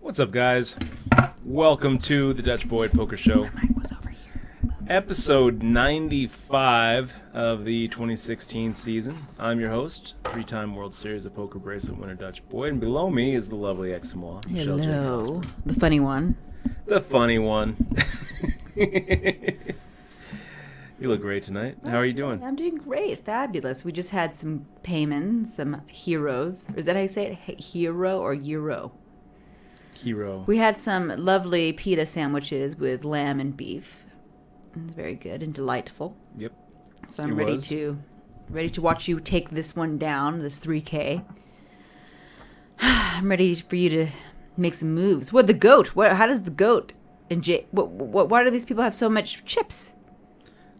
What's up, guys? Welcome to the Dutch Boyd Poker Show. My mic was over here. Episode 95 of the 2016 season. I'm your host, three-time World Series of Poker Bracelet winner Dutch Boyd, and below me is the lovely ex-Samoa, Michelle J. Hello. Cosper. The funny one. The funny one. You look great tonight. How are you doing? I'm doing great. Fabulous. We just had some payments, some heroes. Is that how you say it? Hero or gyro? Hero. We had some lovely pita sandwiches with lamb and beef. It's very good and delightful. Yep. So I'm ready to watch you take this one down, this 3K. I'm ready for you to make some moves. What, the goat? How does the goat and why do these people have so much chips?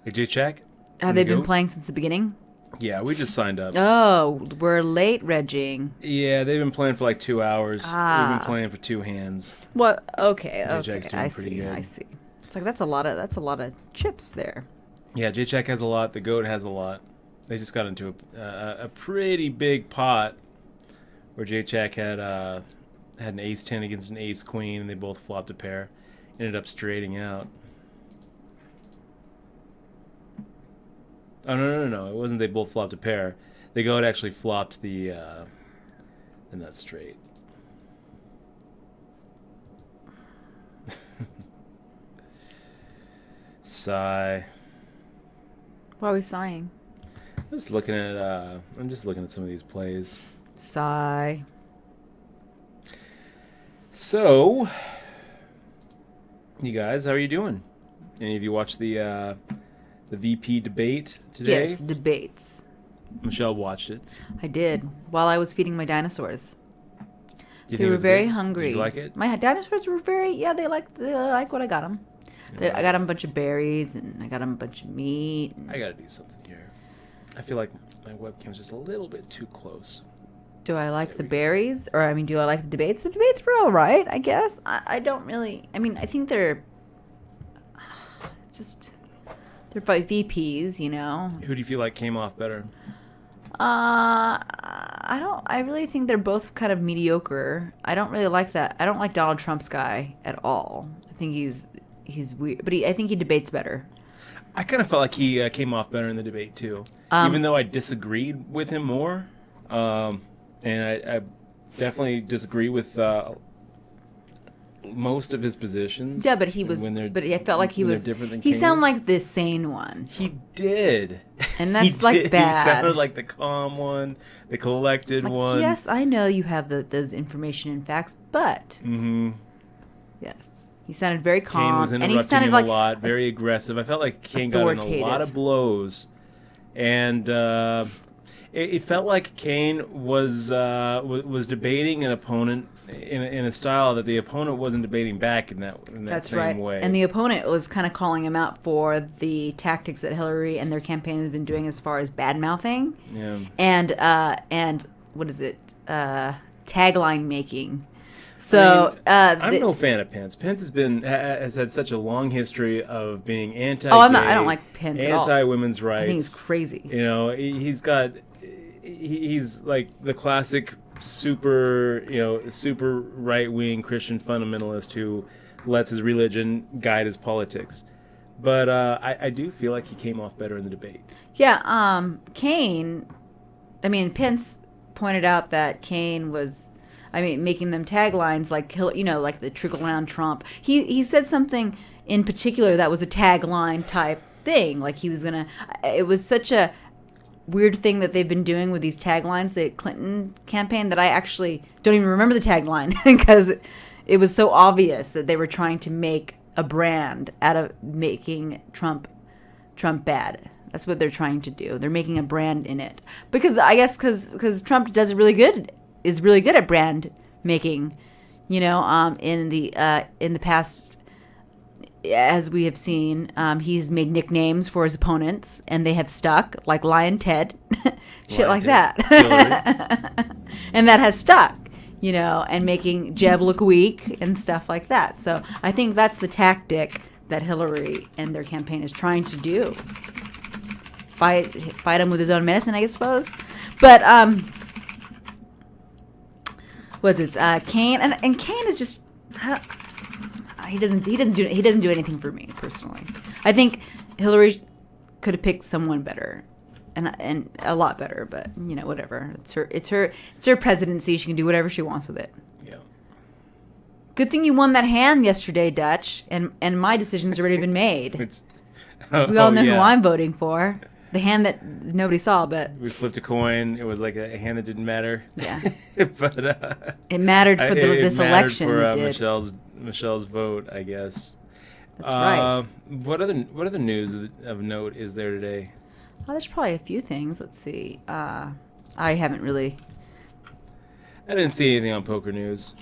Hey, J-Check? Have they been playing since the beginning? Yeah, we just signed up. Oh, we're late, Regging. Yeah, they've been playing for like 2 hours. We've been playing for 2 hands. Well, okay. J-Check's doing pretty good. I see. It's like that's a lot of chips there. Yeah, J-Check has a lot. The goat has a lot. They just got into a pretty big pot where J-Check had an ace-10 against an ace-queen, and they both flopped a pair. Ended up straighting out. Oh, no. It wasn't they both flopped a pair. The goat actually flopped the nut straight. Sigh. Why are we sighing? I'm just looking at some of these plays. Sigh. So, you guys, how are you doing? Any of you watch the VP debate today? Yes, debates. Michelle watched it. I did while I was feeding my dinosaurs. Do you They think it were was very good? hungry. Did you like it? My dinosaurs were they like what I got them. Yeah. I got them a bunch of berries and I got them a bunch of meat. I gotta do something here. I feel like my webcam's just a little bit too close. Do I like the berries? Or, do I like the debates? The debates were all right, I guess. I don't really... I think they're... They're by VPs, you know? Who do you feel like came off better? I really think they're both kind of mediocre. I don't really like that. I don't like Donald Trump's guy at all. I think he's weird. But I think he debates better. I kind of felt like he came off better in the debate, too. Even though I disagreed with him more. And I definitely disagree with most of his positions. Yeah, but I felt like he sounded like the sane one. He did. And that's like bad. He sounded like the calm one, the collected one. Yes, I know you have those information and facts, but yes, he sounded very calm. Kane was interrupting him a lot, very aggressive. I felt like Kane got in a lot of blows, and it felt like Kane was debating an opponent in a style that the opponent wasn't debating back in that same way. And the opponent was kind of calling him out for the tactics that Hillary and their campaign has been doing as far as bad mouthing. Yeah. And what is it? Tagline making. So I'm no fan of Pence. Pence has had such a long history of being anti-gay. Oh, I don't like Pence at all. Anti-women's rights. I think he's crazy. You know, he's like the classic super right-wing Christian fundamentalist who lets his religion guide his politics. But I do feel like he came off better in the debate. Yeah, Pence pointed out that Kane was, making them taglines like the trickle-down Trump. He said something in particular that was a tagline type thing. Like he was gonna. It was such a weird thing that they've been doing with these taglines, the Clinton campaign, that I actually don't even remember the tagline because it was so obvious that they were trying to make a brand out of making Trump bad. That's what they're trying to do. They're making a brand in it because I guess because Trump is really good at brand making, in the past. As we have seen, he's made nicknames for his opponents, and they have stuck, like Lion Ted, shit like that. And that has stuck, and making Jeb look weak and stuff like that. So I think that's the tactic that Hillary and their campaign is trying to do. Fight him with his own medicine, I suppose. But what is Kane? And Kane is just he doesn't do anything for me personally. I think Hillary could have picked someone better. And a lot better, but whatever. It's her presidency. She can do whatever she wants with it. Yeah. Good thing you won that hand yesterday, Dutch. And my decision's already been made. We all know who I'm voting for. The hand that nobody saw, but we flipped a coin. It was like a hand that didn't matter. Yeah. But it mattered for this election. For it did. Michelle's vote, I guess. That's right. What other news of note is there today? Oh, there's probably a few things. Let's see. I haven't really. I didn't see anything on Poker News.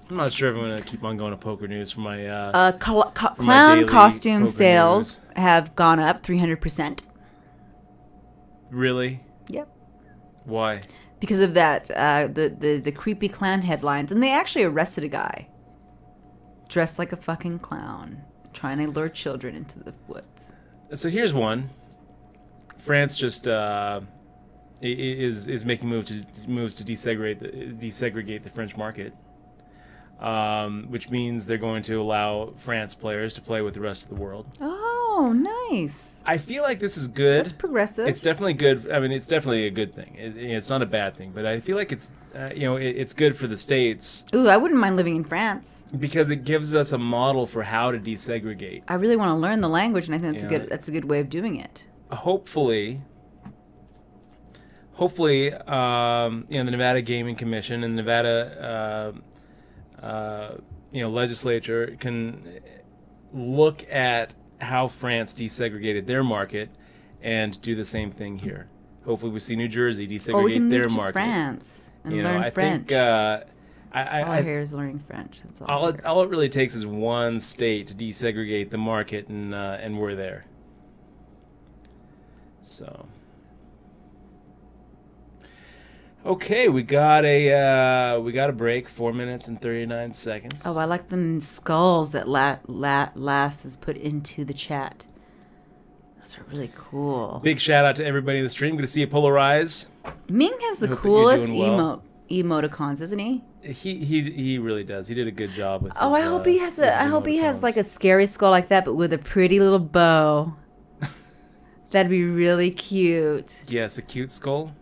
I'm not sure if I'm going to keep on going to Poker News for my. Clown costume sales have gone up 300%. Really? Yep. Why? Because of that, the creepy clown headlines, and they actually arrested a guy dressed like a fucking clown, trying to lure children into the woods. So here's one. France just is making moves to desegregate the French market, which means they're going to allow France players to play with the rest of the world. Oh, nice. I feel like this is good. That's progressive. It's definitely good. I mean, it's definitely a good thing. It's not a bad thing, but I feel like it's it's good for the States. Ooh, I wouldn't mind living in France because it gives us a model for how to desegregate. I really want to learn the language, and I think that's a good way of doing it. Hopefully, the Nevada Gaming Commission and the Nevada legislature can look at how France desegregated their market and do the same thing here. Hopefully we see New Jersey desegregate their market. To France and learn French. Think, all I hear is learning French. That's all it really takes is one state to desegregate the market, and we're there. So, okay, we got a break. 4 minutes and 39 seconds. Oh, I like them skulls that Lass has put into the chat. Those are really cool. Big shout out to everybody in the stream. Good to see you, Polarize. Ming has the coolest emoticons, isn't he? He really does. He did a good job with. I hope he has like a scary skull like that, but with a pretty little bow. That'd be really cute. Yes, a cute skull.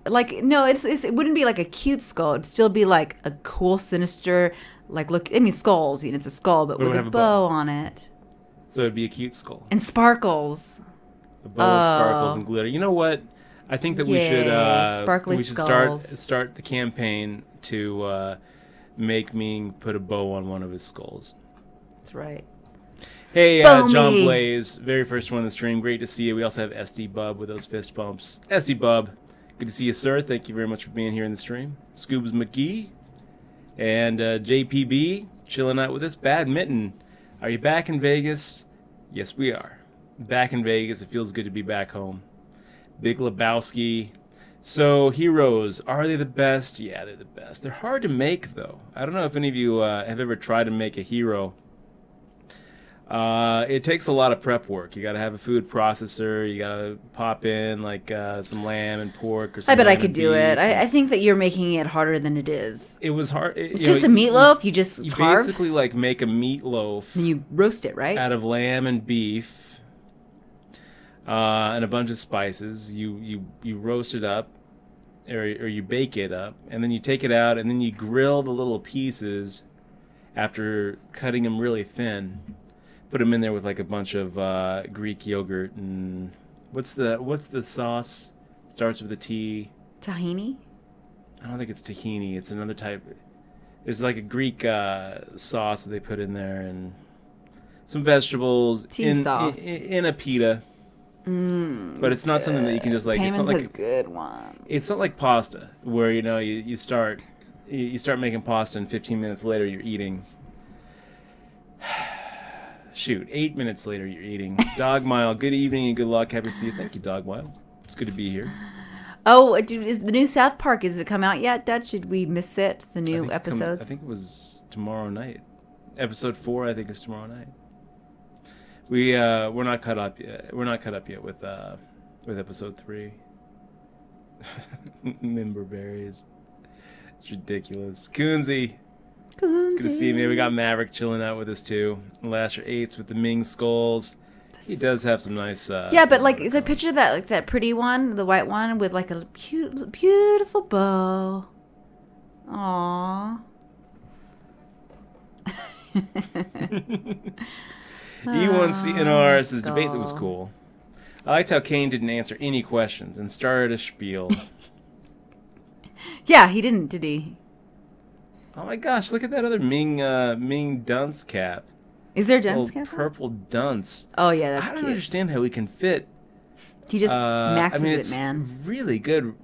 Like no, it wouldn't be like a cute skull. It'd still be like a cool, sinister, like look. I mean, skulls. It's a skull, but with a bow on it. So it'd be a cute skull and sparkles. A bow of sparkles and glitter. You know what? I think that we should start the campaign to make Ming put a bow on one of his skulls. That's right. Hey, John Blaze, very first one in the stream. Great to see you. We also have SD Bub with those fist bumps. SD Bub, good to see you, sir. Thank you very much for being here in the stream. Scoobs McGee and JPB chilling out with us. Badminton, are you back in Vegas? Yes, we are. Back in Vegas. It feels good to be back home. Big Lebowski. So, heroes, are they the best? Yeah, they're the best. They're hard to make, though. I don't know if any of you have ever tried to make a hero. It takes a lot of prep work. You got to have a food processor. You got to pop in like some lamb and pork or something. I bet I could do it. I think that you're making it harder than it is. It was hard. It's just a meatloaf. You just carve? Basically like make a meatloaf. And you roast it, right? Out of lamb and beef, and a bunch of spices. You roast it up, or you bake it up, and then you take it out, and then you grill the little pieces after cutting them really thin. Put them in there with like a bunch of Greek yogurt and what's the sauce? Starts with a T. Tahini? I don't think it's tahini. It's another type. There's like a Greek sauce that they put in there and some vegetables sauce in a pita. But it's not something that you can just like. Payments it's not like has good one. It's not like pasta where you start making pasta and 15 minutes later you're eating. Shoot, 8 minutes later you're eating. Dogmile, good evening and good luck. Happy to see you. Thank you, Dogmile. It's good to be here. Oh, is the new South Park, has it come out yet, Dutch? Did we miss it? The new episodes? I think it was tomorrow night. Episode 4, I think, is tomorrow night. We're not caught up yet. We're not caught up yet with episode 3. Member berries. It's ridiculous. Coonsy. It's good to see me. We got Maverick chilling out with us too. Lasher 8s with the Ming skulls. He does have some nice. Yeah, but like the picture that like that pretty one, the white one with like a cute, beautiful bow. Aww. E1CNR says debate that was cool. I liked how Kane didn't answer any questions and started a spiel. Yeah, he didn't, did he? Oh my gosh, look at that other Ming dunce cap. Is there a dunce cap? Purple dunce. Oh yeah, that's cute. I don't understand how we can fit. He just maxes it, man. Really good.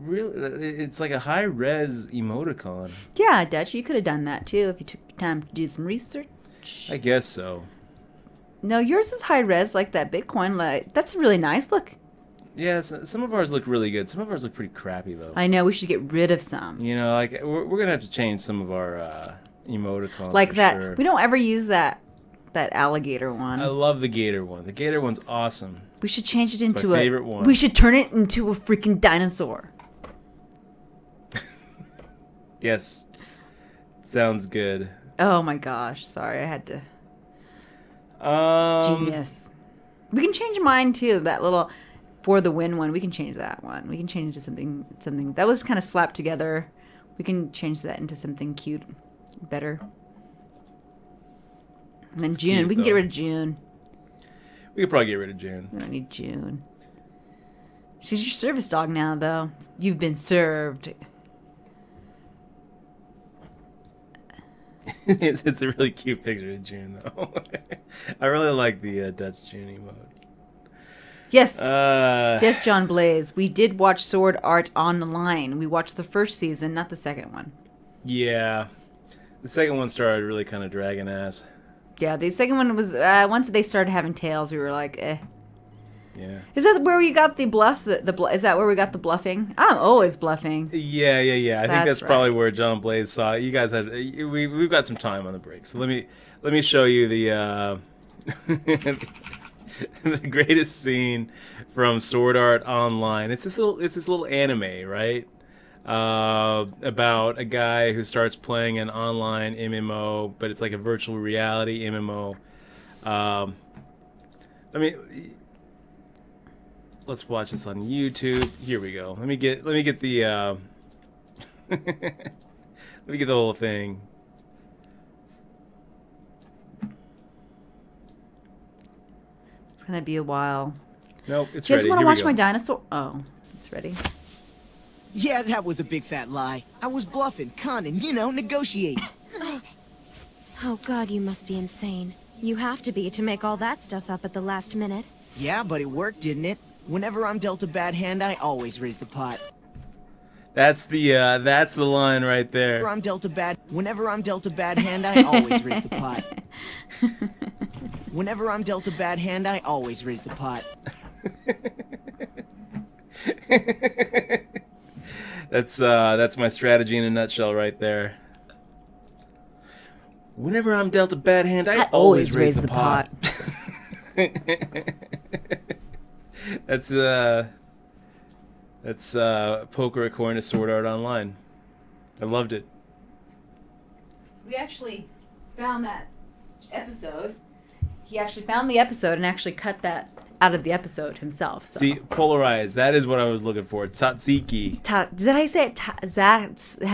Really, it's like a high res emoticon. Yeah, Dutch, you could have done that too if you took your time to do some research. I guess so. No, yours is high res like that Bitcoin. Like that's really nice. Look. Yeah, some of ours look really good. Some of ours look pretty crappy though. I know we should get rid of some. You know, like we're gonna have to change some of our emoticons. Like that. Sure. We don't ever use that alligator one. I love the gator one. The gator one's awesome. We should change it into my favorite one. We should turn it into a freaking dinosaur. Yes. Sounds good. Oh my gosh. Sorry, I had to. Genius. We can change mine too. That little for the win one. We can change that one. We can change it to something that was kind of slapped together. We can change that into something cute, better. And then June. Cute, we can get rid of June. We could probably get rid of June. We don't need June. She's your service dog now, though. You've been served. It's a really cute picture of June, though. I really like the Dutch June emote. Yes. Yes, John Blaze. We did watch Sword Art Online. We watched the first season, not the second one. Yeah. The second one started really kind of dragging ass. Yeah, the second one was... once they started having tails, we were like, eh. Yeah. Is that where you got the bluff? Is that where we got the bluffing? I'm always bluffing. Yeah. I think that's probably where John Blaze saw it. You guys had... We've got some time on the break, so let me show you the... the greatest scene from Sword Art Online. It's this little anime, right? About a guy who starts playing an online MMO, but it's like a virtual reality MMO. Let's watch this on YouTube. Here we go. Let me get the let me get the whole thing. It's gonna be a while. Nope, it's ready. You just want to watch my dinosaur? Oh, it's ready. Yeah, that was a big fat lie. I was bluffing, conning, negotiating. Oh God, you must be insane. You have to be to make all that stuff up at the last minute. Yeah, but it worked, didn't it? Whenever I'm dealt a bad hand, I always raise the pot. That's the line right there. Whenever I'm dealt a bad hand, I always raise the pot. Whenever I'm dealt a bad hand, I always raise the pot. That's my strategy in a nutshell right there. Whenever I'm dealt a bad hand, I always raise the pot. That's poker according to Sword Art Online. I loved it. We actually found that episode. He actually found the episode and actually cut that out of the episode himself. So. See, polarized. That is what I was looking for. Tzatziki. Is that how you say it? How do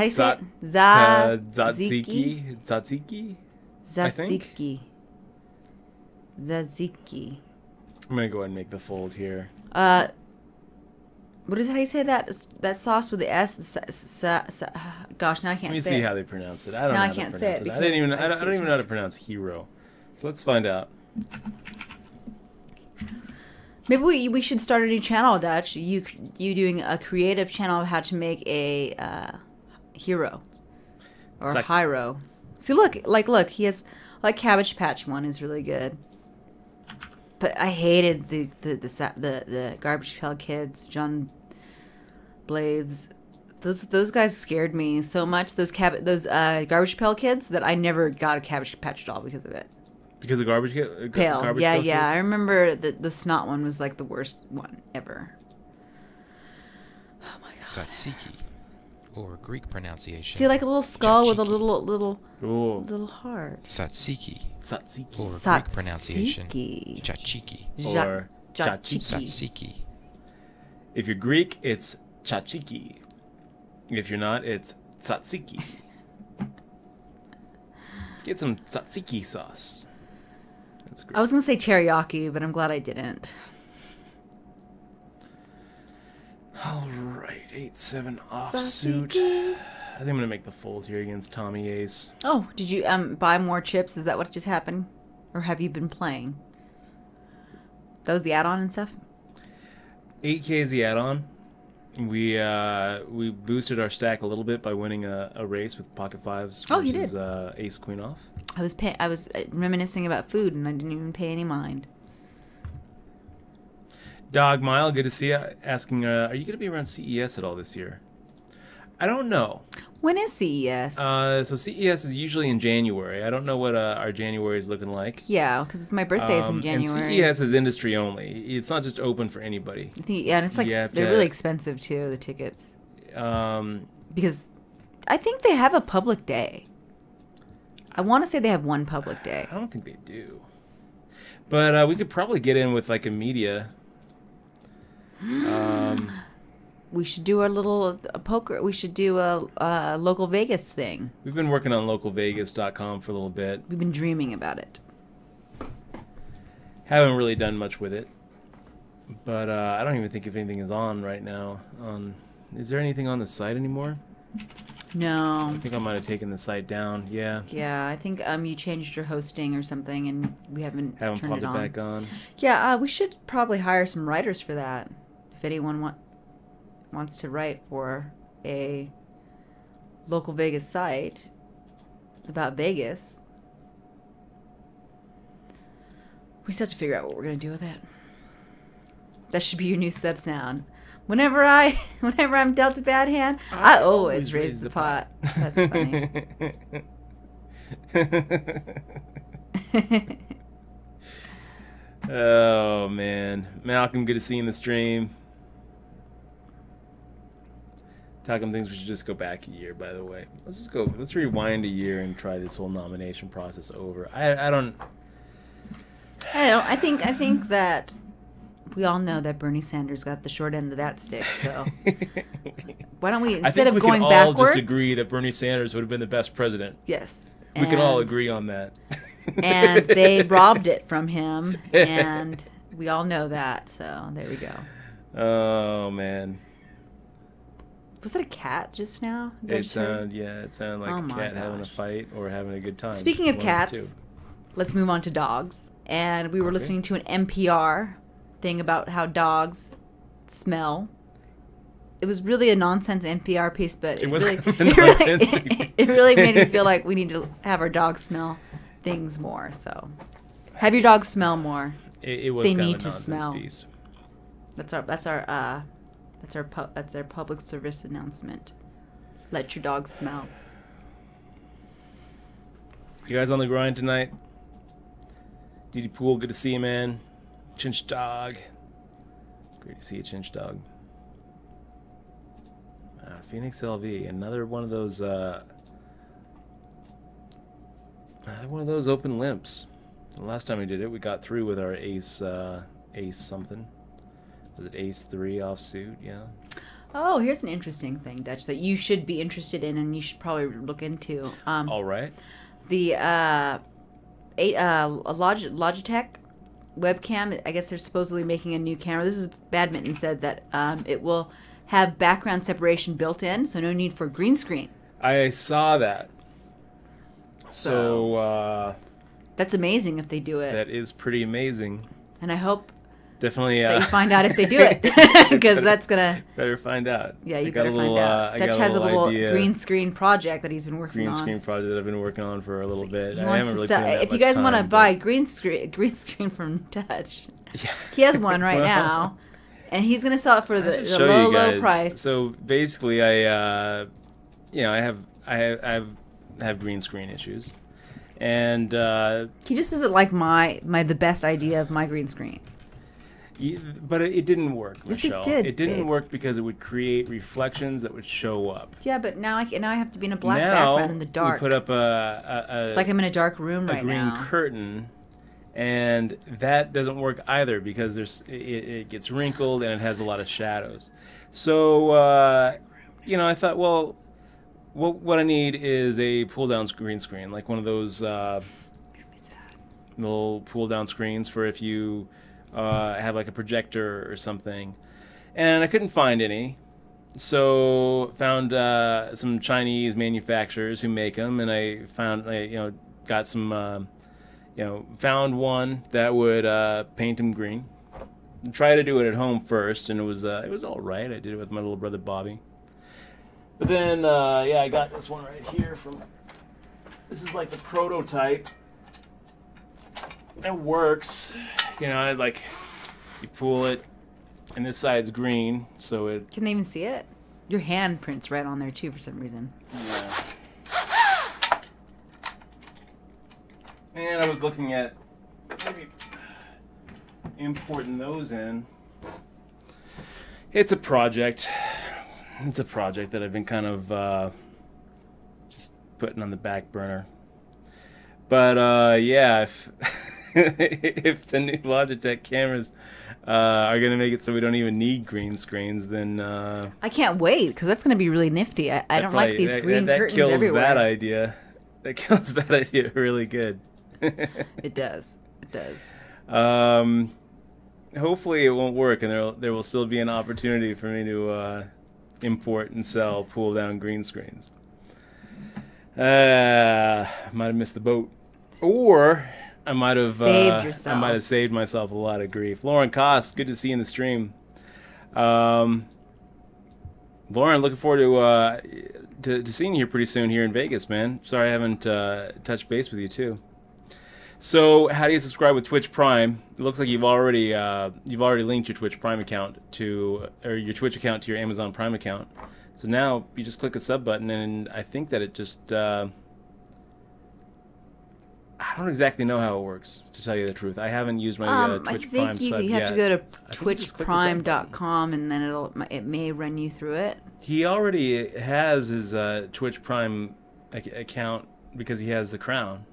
you say it? Tzatziki? Tzatziki? Tzatziki. Tzatziki. I'm going to go ahead and make the fold here. What is it? How do you say that? That sauce with the S? Gosh, now I can't say it. Let me see how they pronounce it. I don't know how to pronounce it. I don't even know how to pronounce hero. So let's find out. Maybe we should start a new channel, Dutch. You doing a creative channel of how to make a hero or hiro. See, look, he has like Cabbage Patch one is really good. But I hated the Garbage Pail Kids, John Blaze. Those guys scared me so much. Those Garbage Pail Kids that I never got a Cabbage Patch doll because of it. Because of Garbage Pail. Garbage Yeah. Kids? I remember the snot one was like the worst one ever. Oh my Tzatziki, or Greek pronunciation. See, like a little skull with a tzatziki. little heart. Tzatziki, Tzatziki. or Greek pronunciation. Tzatziki. Or tzatziki. Tzatziki. If you're Greek, it's tzatziki. If you're not, it's tzatziki. Let's get some tzatziki sauce. That's great. I was gonna say teriyaki, but I'm glad I didn't. All right, 8-7 offsuit. I think I'm gonna make the fold here against Tommy Ace. Oh, did you buy more chips? Is that what just happened, or have you been playing? That was the add-on and stuff. 8K is the add-on. We boosted our stack a little bit by winning a race with pocket fives Oh, you versus did. Ace Queen off. I was reminiscing about food, and I didn't even pay any mind. Dog Mile, good to see you. Asking, are you going to be around CES at all this year? I don't know. When is CES? So CES is usually in January. I don't know what our January is looking like. Yeah, because my birthday is in January. And CES is industry only. It's not just open for anybody. Yeah, and it's like they're really expensive too, the tickets. Because I think they have a public day. I want to say they have one public day. I don't think they do. But we could probably get in with like a media. We should do a poker. We should do a local Vegas thing. We've been working on localvegas.com for a little bit. We've been dreaming about it. Haven't really done much with it. But I don't even think if anything is on right now. Is there anything on the site anymore? No. I think I might have taken the site down. Yeah. Yeah, I think you changed your hosting or something, and we haven't turned popped it on. Back on. Yeah, we should probably hire some writers for that. If anyone wants to write for a local Vegas site about Vegas, we still have to figure out what we're going to do with it. That should be your new sub sound. Whenever I'm dealt a bad hand, I always raise the pot. That's funny. Oh man, Malcolm, good to see you in the stream. Talking things we should just go back a year. By the way, let's rewind a year and try this whole nomination process over. I think that we all know that Bernie Sanders got the short end of that stick. So why don't we, instead of going backwards, I think we can all just agree that Bernie Sanders would have been the best president. Yes, we can all agree on that. And they robbed it from him, and we all know that. So there we go. Oh man. Was it a cat just now? It sounded like a cat having a fight or having a good time. Speaking of cats, let's move on to dogs. And we were listening to an NPR thing about how dogs smell. It was really a nonsense NPR piece, but it really made me feel like we need to have our dogs smell things more. So have your dogs smell more. It was they kind need of a to nonsense smell. Piece. That's our public service announcement. Let your dogs smell. You guys on the grind tonight? DD Pool, good to see you, man. Chinch Dog. Great to see you, Chinch Dog. Phoenix LV, another one of those open limps. The last time we did it, we got through with our ace something. Was it ace 3 offsuit? Yeah. Oh, here's an interesting thing, Dutch, that you should be interested in, and you should probably look into. All right. The Logitech webcam. I guess they're supposedly making a new camera. This is Badminton said that it will have background separation built in, so no need for green screen. I saw that. So that's amazing if they do it. That is pretty amazing. And I hope definitely that you find out if they do it, because that's gonna better find out. Yeah, you better find out. Dutch has a little green screen project that he's been working on. Green screen project that I've been working on for a little bit. He wants to sell. If you guys want to buy green screen from Dutch, he has one right now, and he's gonna sell it for the low price. So basically, I have green screen issues, and he just doesn't like the best idea of my green screen. But it didn't work, Yes, Michelle. it did. It didn't work because it would create reflections that would show up. Yeah, but now I have to be in a black background in the dark. We put up it's like I'm in a dark room right now. A green curtain, and that doesn't work either because it gets wrinkled and it has a lot of shadows. So I thought, well, what I need is a pull-down green screen, like one of those Makes me sad. little pull-down screens for if you have like a projector or something. And I couldn't find any, so found some Chinese manufacturers who make them, and I found got some found one that would paint them green. Try to do it at home first, and it was all right. I did it with my little brother Bobby. But then I got this one right here this is like the prototype. It works. You pull it, and this side's green, so it... Can they even see it? Your hand prints right on there, too, for some reason. Yeah. And I was looking at maybe importing those in. It's a project. It's a project that I've been kind of just putting on the back burner. But, if... if the new Logitech cameras are going to make it so we don't even need green screens, then... I can't wait, because that's going to be really nifty. I don't like these green curtains kills everywhere. That idea. That kills that idea really good. It does. It does. Hopefully it won't work, and there will still be an opportunity for me to import and sell pull-down green screens. Might have missed the boat. Or... I might have saved myself a lot of grief. Lauren Koss, good to see you in the stream. Lauren, looking forward to seeing you here pretty soon here in Vegas, man. Sorry I haven't touched base with you too. So, how do you subscribe with Twitch Prime? It looks like you've already linked your Twitch Prime account your Twitch account to your Amazon Prime account. So now you just click a sub button, and I think that it just I don't exactly know how it works, to tell you the truth. I haven't used my Twitch Prime sub yet. I think you have to go to twitchprime.com, and then it may run you through it. He already has his Twitch Prime account because he has the Crown.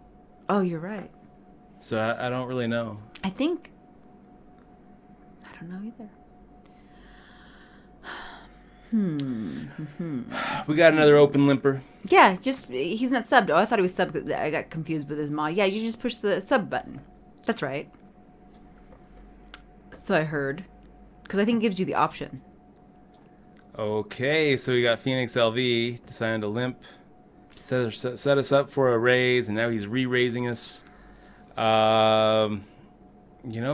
Oh, you're right. So I don't really know. I don't know either. We got another open limper. Yeah, he's not subbed. Oh, I thought he was subbed. I got confused with his mod. Yeah, you just push the sub button. That's right. So I heard. Because I think it gives you the option. Okay, so we got Phoenix LV deciding to limp. Set us up for a raise, and now he's re-raising us.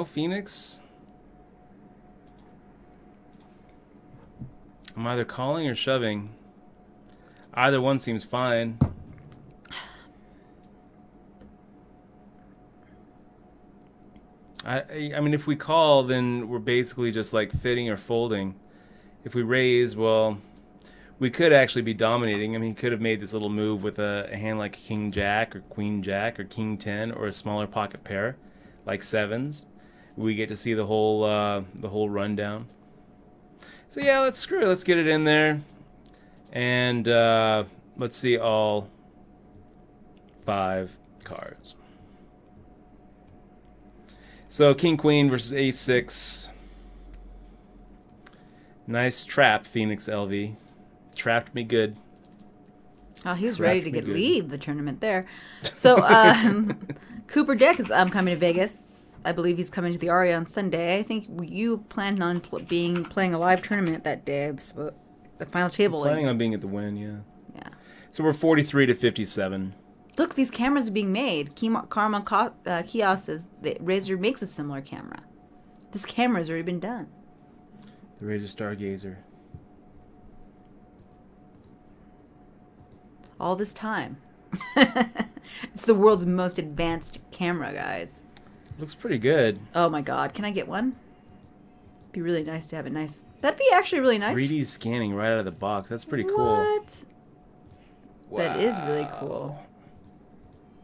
Phoenix... I'm either calling or shoving. Either one seems fine. I mean, if we call, then we're basically just like fitting or folding. If we raise, well, we could actually be dominating. I mean, he could have made this little move with a hand like King Jack or Queen Jack or King 10 or a smaller pocket pair, like sevens. We get to see the whole rundown. So yeah, let's get it in there, and let's see all 5 cards. So King Queen versus Ace 6. Nice trap, Phoenix LV. Trapped me good. Oh, he was ready to leave the tournament there. So Cooper Deck is coming to Vegas. I believe he's coming to the Aria on Sunday. I think you planned on playing a live tournament that day. The final table. Planning on being at the Win, yeah. Yeah. So we're 43 to 57. Look, these cameras are being made. Karma Kiosk says that Razer makes a similar camera. This camera's already been done. The Razer Stargazer. All this time. It's the world's most advanced camera, guys. Looks pretty good. Oh my god, can I get one? Be really nice to have it nice. That'd be actually really nice. 3D scanning right out of the box. That's pretty cool. What? Wow. That is really cool.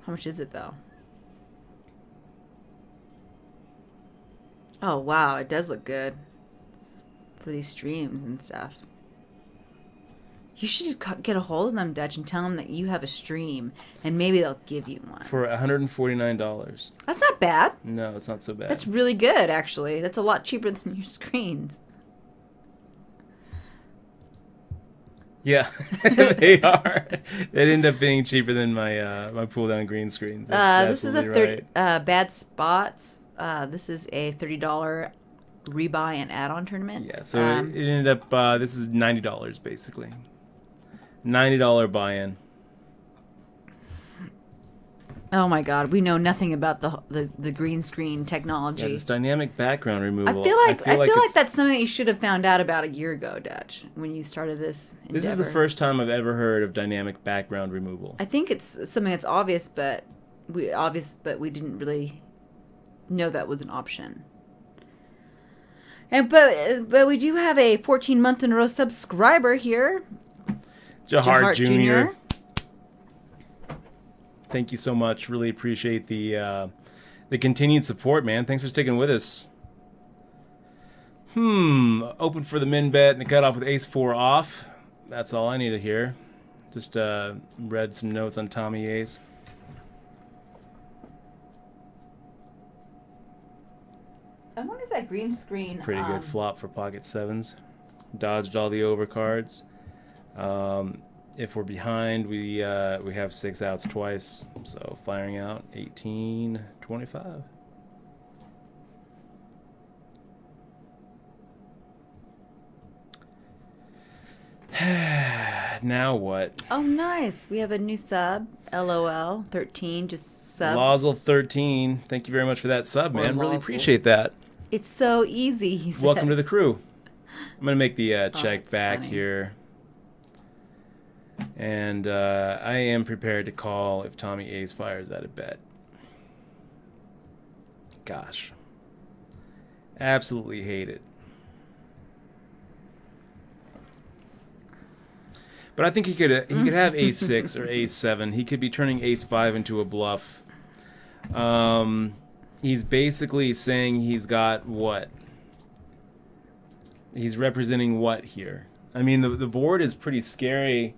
How much is it though? Oh, wow. It does look good for these streams and stuff. You should get a hold of them, Dutch, and tell them that you have a stream, and maybe they'll give you one. For $149. That's not bad. No, it's not so bad. That's really good, actually. That's a lot cheaper than your screens. Yeah, they are. They end up being cheaper than my my pull-down green screens. This is a right. Bad Spots. This is a $30 rebuy and add-on tournament. Yeah, so it ended up, this is $90 basically. $90 buy-in. Oh my God, we know nothing about the green screen technology. Yeah, this dynamic background removal. I feel like that's something that you should have found out about a year ago, Dutch, when you started this endeavor. This is the first time I've ever heard of dynamic background removal. I think it's something that's obvious, but we didn't really know that was an option. And but we do have a 14-month in a row subscriber here. Jahart Jr. Thank you so much. Really appreciate the continued support, man. Thanks for sticking with us. Open for the min bet and the cutoff with ace-4 off. That's all I need to hear. Just read some notes on Tommy Ace. I wonder if that green screen... Pretty good flop for pocket sevens. Dodged all the overcards. If we're behind, we have 6 outs twice. So firing out 18-25. Now what? Oh, nice. We have a new sub. LOL 13. Just sub. Lozel 13. Thank you very much for that sub, man. Lozel. Really appreciate that. It's so easy, he says. Welcome to the crew. I'm going to make the check back funny. here. And I am prepared to call if Tommy Ace fires out a bet. Gosh. Absolutely hate it. But I think he could have ace 6 or ace 7. He could be turning ace 5 into a bluff. He's basically saying he's got what? He's representing what here? I mean, the board is pretty scary.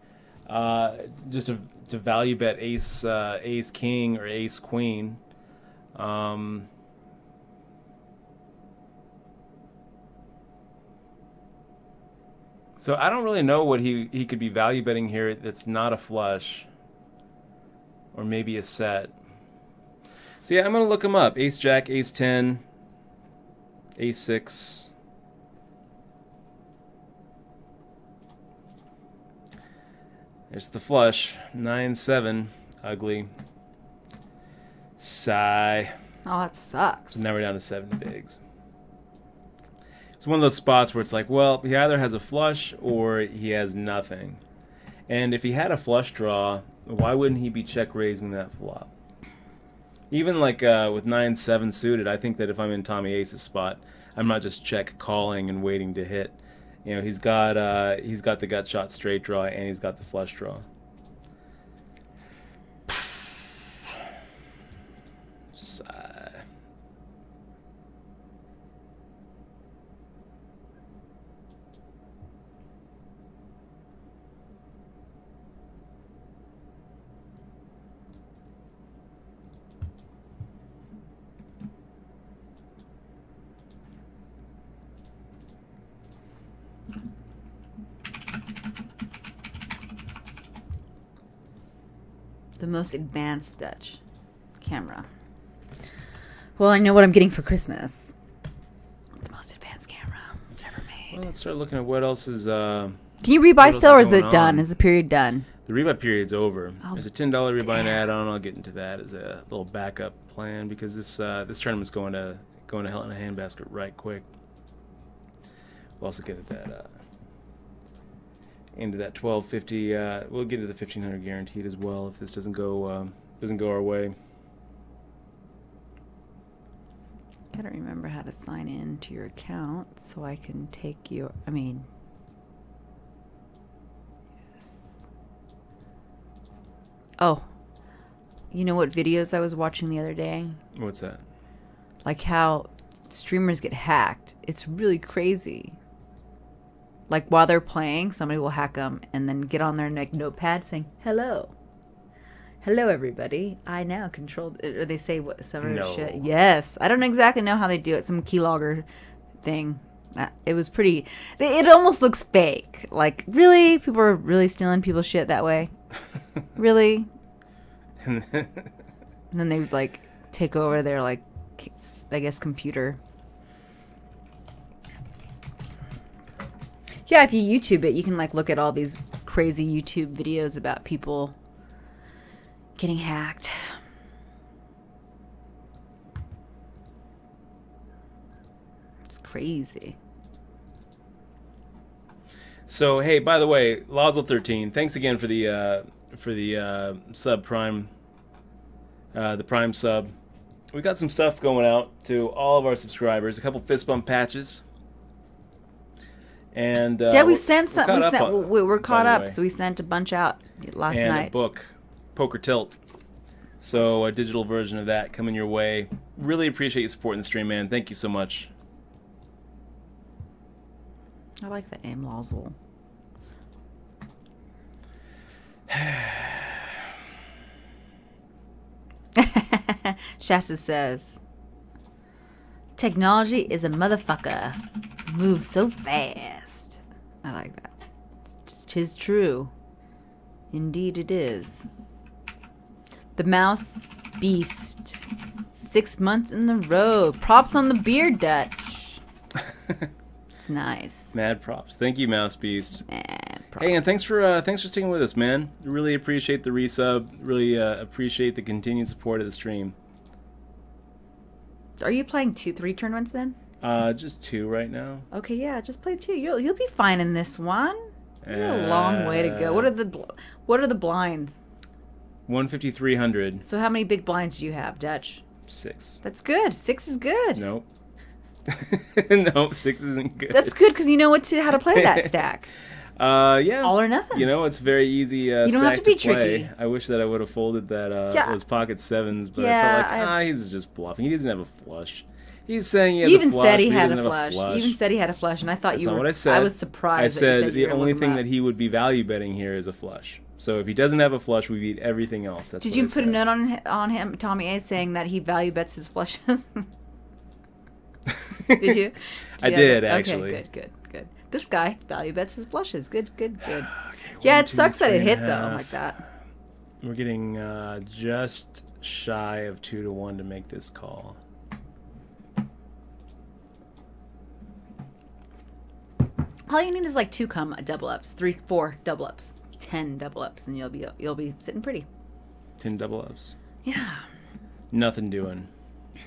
Just to value bet ace ace king or ace queen. So I don't really know what he could be value betting here that's not a flush. Or maybe a set. So yeah, I'm going to look him up. Ace jack, ace 10, ace 6. There's the flush. 9-7. Ugly. Sigh. Oh, that sucks. So now we're down to 7 bigs. It's one of those spots where it's like, well, he either has a flush or he has nothing. And if he had a flush draw, why wouldn't he be check raising that flop? Even like with 9-7 suited, I think that if I'm in Tommy Ace's spot, I'm not just check calling and waiting to hit. You know, he's got the gut shot straight draw and he's got the flush draw. Sigh. The most advanced Dutch camera. Well, I know what I'm getting for Christmas. The most advanced camera ever made. Well, let's start looking at what else is. Can you rebuy still, or is it done? On. Is the period done? The rebuy period's over. Oh, there's a $10 rebuy and add-on. I'll get into that as a little backup plan because this tournament's going to hell in a handbasket right quick. We'll also get at that into that 1250. We'll get to the 1500 guaranteed as well if this doesn't go our way. Gotta remember how to sign in to your account so I can take your. Yes. Oh, you know what videos I was watching the other day? What's that? Like how streamers get hacked. It's really crazy. Like while they're playing, somebody will hack them and then get on their notepad saying, "Hello. Hello, everybody. I now control," or they say what some other shit. Yes. I don't exactly know how they do it. Some keylogger thing. It was pretty. It almost looks fake. Like, really? People are really stealing people's shit that way? Really? And then they would, like, take over their, like, I guess, computer. Yeah, if you YouTube it, you can, like, look at all these crazy YouTube videos about people getting hacked. It's crazy. So, hey, by the way, Lozle13, thanks again for the sub prime, the prime sub. We got some stuff going out to all of our subscribers. A couple fist bump patches. And yeah, we sent some. We're caught up, so we sent a bunch out last night. And a book, Poker Tilt. So a digital version of that coming your way. Really appreciate you supporting the stream, man. Thank you so much. I like that name, Lozle. Shasta says, "Technology is a motherfucker. Moves so fast." I like that. 'Tis true. Indeed it is. The Mouse Beast. 6 months in the row. Props on the beard, Dutch. It's nice. Mad props. Thank you, Mouse Beast. Mad props. Hey, and thanks for sticking with us, man. Really appreciate the resub. Really appreciate the continued support of the stream. Are you playing 2-3 tournaments then? Just 2 right now. Okay, yeah, just play 2. You'll be fine in this one. You got a long way to go. What are the blinds? 150-300. So how many big blinds do you have, Dutch? 6. That's good. 6 is good. Nope. Nope, 6 isn't good. That's good because you know how to play that stack. Yeah. It's all or nothing. You know, it's very easy. You don't have to be tricky. I wish that I would have folded that those pocket 7s, but Yeah, I felt like he's just bluffing. He doesn't have a flush. He's saying he has You a even flush. said he but had doesn't a have flush. You even said he had a flush, and I thought That's you not were. what I said. I was surprised. I that you said you the were only looking thing up. that he would be value betting here is a flush. So if he doesn't have a flush, we beat everything else. That's Did what you I put said. a note on him, Tommy A, saying that he value bets his flushes? Did you? I did, actually. Okay, good. This guy value bets his flushes. Good. Okay, Yeah, 1, it 2, sucks that it 3 hit and a though half. like that. We're getting just shy of 2 to 1 to make this call. All you need is like 2 double ups, 3, 4 double ups, 10 double ups, and you'll be sitting pretty. 10 double ups. Yeah. Nothing doing.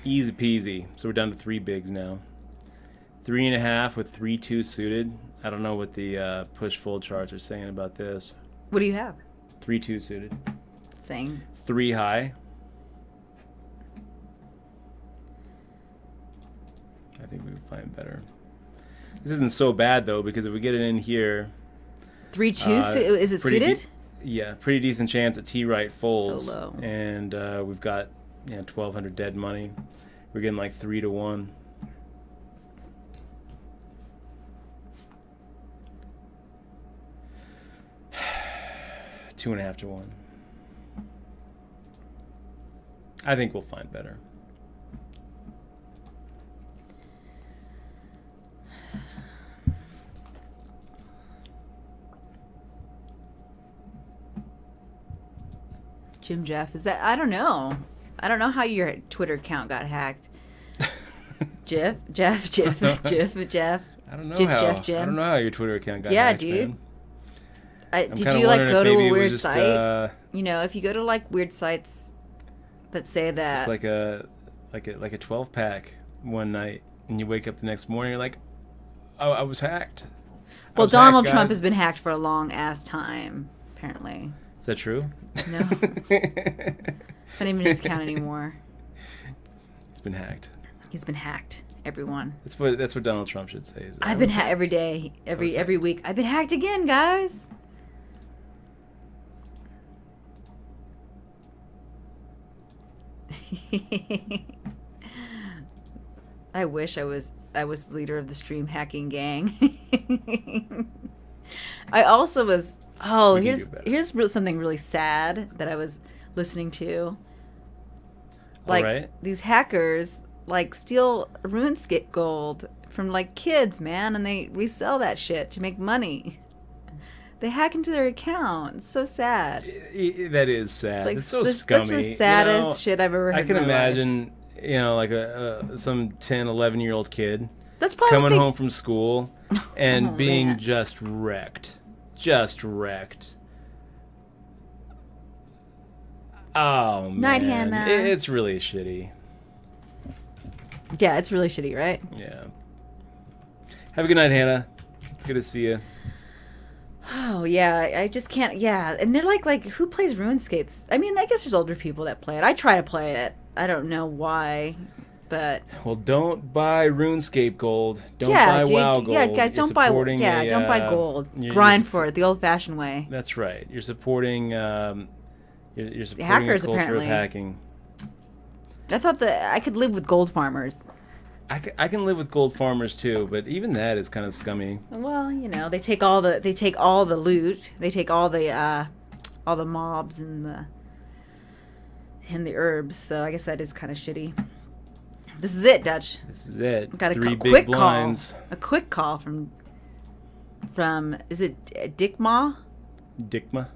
Easy peasy. So we're down to 3 bigs now. 3.5 with 3-2 suited. I don't know what the push fold charts are saying about this. What do you have? 3-2 suited. Saying 3 high. I think we would find better. This isn't so bad though, because if we get it in here, 3-2. Is it suited? Yeah, pretty decent chance at T right folds. So low. And we've got 1,200 dead money. We're getting like 3 to 1. $2.5 to 1. I think we'll find better. Jim Jeff, is that? I don't know how your Twitter account got hacked. Jeff. I don't know Jim. I don't know how your Twitter account got Yeah, hacked, dude. man. Did you like go to a weird just, site? If you go to like weird sites that say that, just like a 12-pack one night, and you wake up the next morning, you're like, oh, I was hacked. Well, Donald Trump has been hacked for a long ass time, apparently. Is that true? No. It's not even his account anymore. It's been hacked. He's been hacked. Everyone. That's what Donald Trump should say. I've been hacked every day, every week. I've been hacked again, guys. I wish I was the leader of the stream hacking gang. I also was. Oh, here's something really sad that I was listening to. Like these hackers like steal RuneScape gold from like kids, man, and they resell that shit to make money. They hack into their account. It's so sad. That is sad. It's so scummy. That's the saddest shit I've ever heard. I can imagine, like some 10, 11-year-old kid coming home from school and being just wrecked. Just wrecked. Oh, man. Night, Hannah. It's really shitty. Yeah, it's really shitty, right? Yeah. Have a good night, Hannah. It's good to see you. Oh, yeah. I just can't. Yeah. And they're like, who plays RuneScapes? I mean, I guess there's older people that play it. I try to play it. I don't know why, but. Well, don't buy RuneScape gold. Don't buy WoW gold. Yeah, guys, don't buy gold. Grind for it the old-fashioned way. That's right. You're supporting. You're supporting hackers, a culture apparently. Of hacking. I thought that I could live with gold farmers. I can live with gold farmers too, but even that is kind of scummy. Well, they take all the loot, they take all the mobs and the herbs. So I guess that is kind of shitty. This is it, Dutch. This is it. Got a quick blinds. A quick call from is it Dickma? Dickma.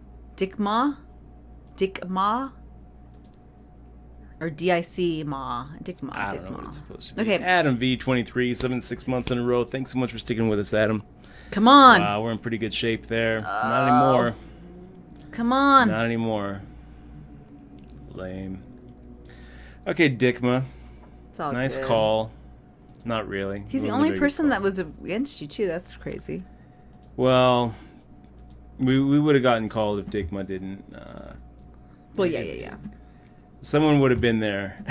Or DIC Ma. Dickma. I don't know what it's supposed to be. Okay. Adam V23, 76 months in a row. Thanks so much for sticking with us, Adam. Come on. Wow, we're in pretty good shape there. Not anymore. Come on. Not anymore. Lame. Okay, Dickma. It's all nice good. Call. Not really. He's the only person that was against you, too. That's crazy. Well, we would have gotten called if Dickma didn't. Well, yeah. Someone would have been there.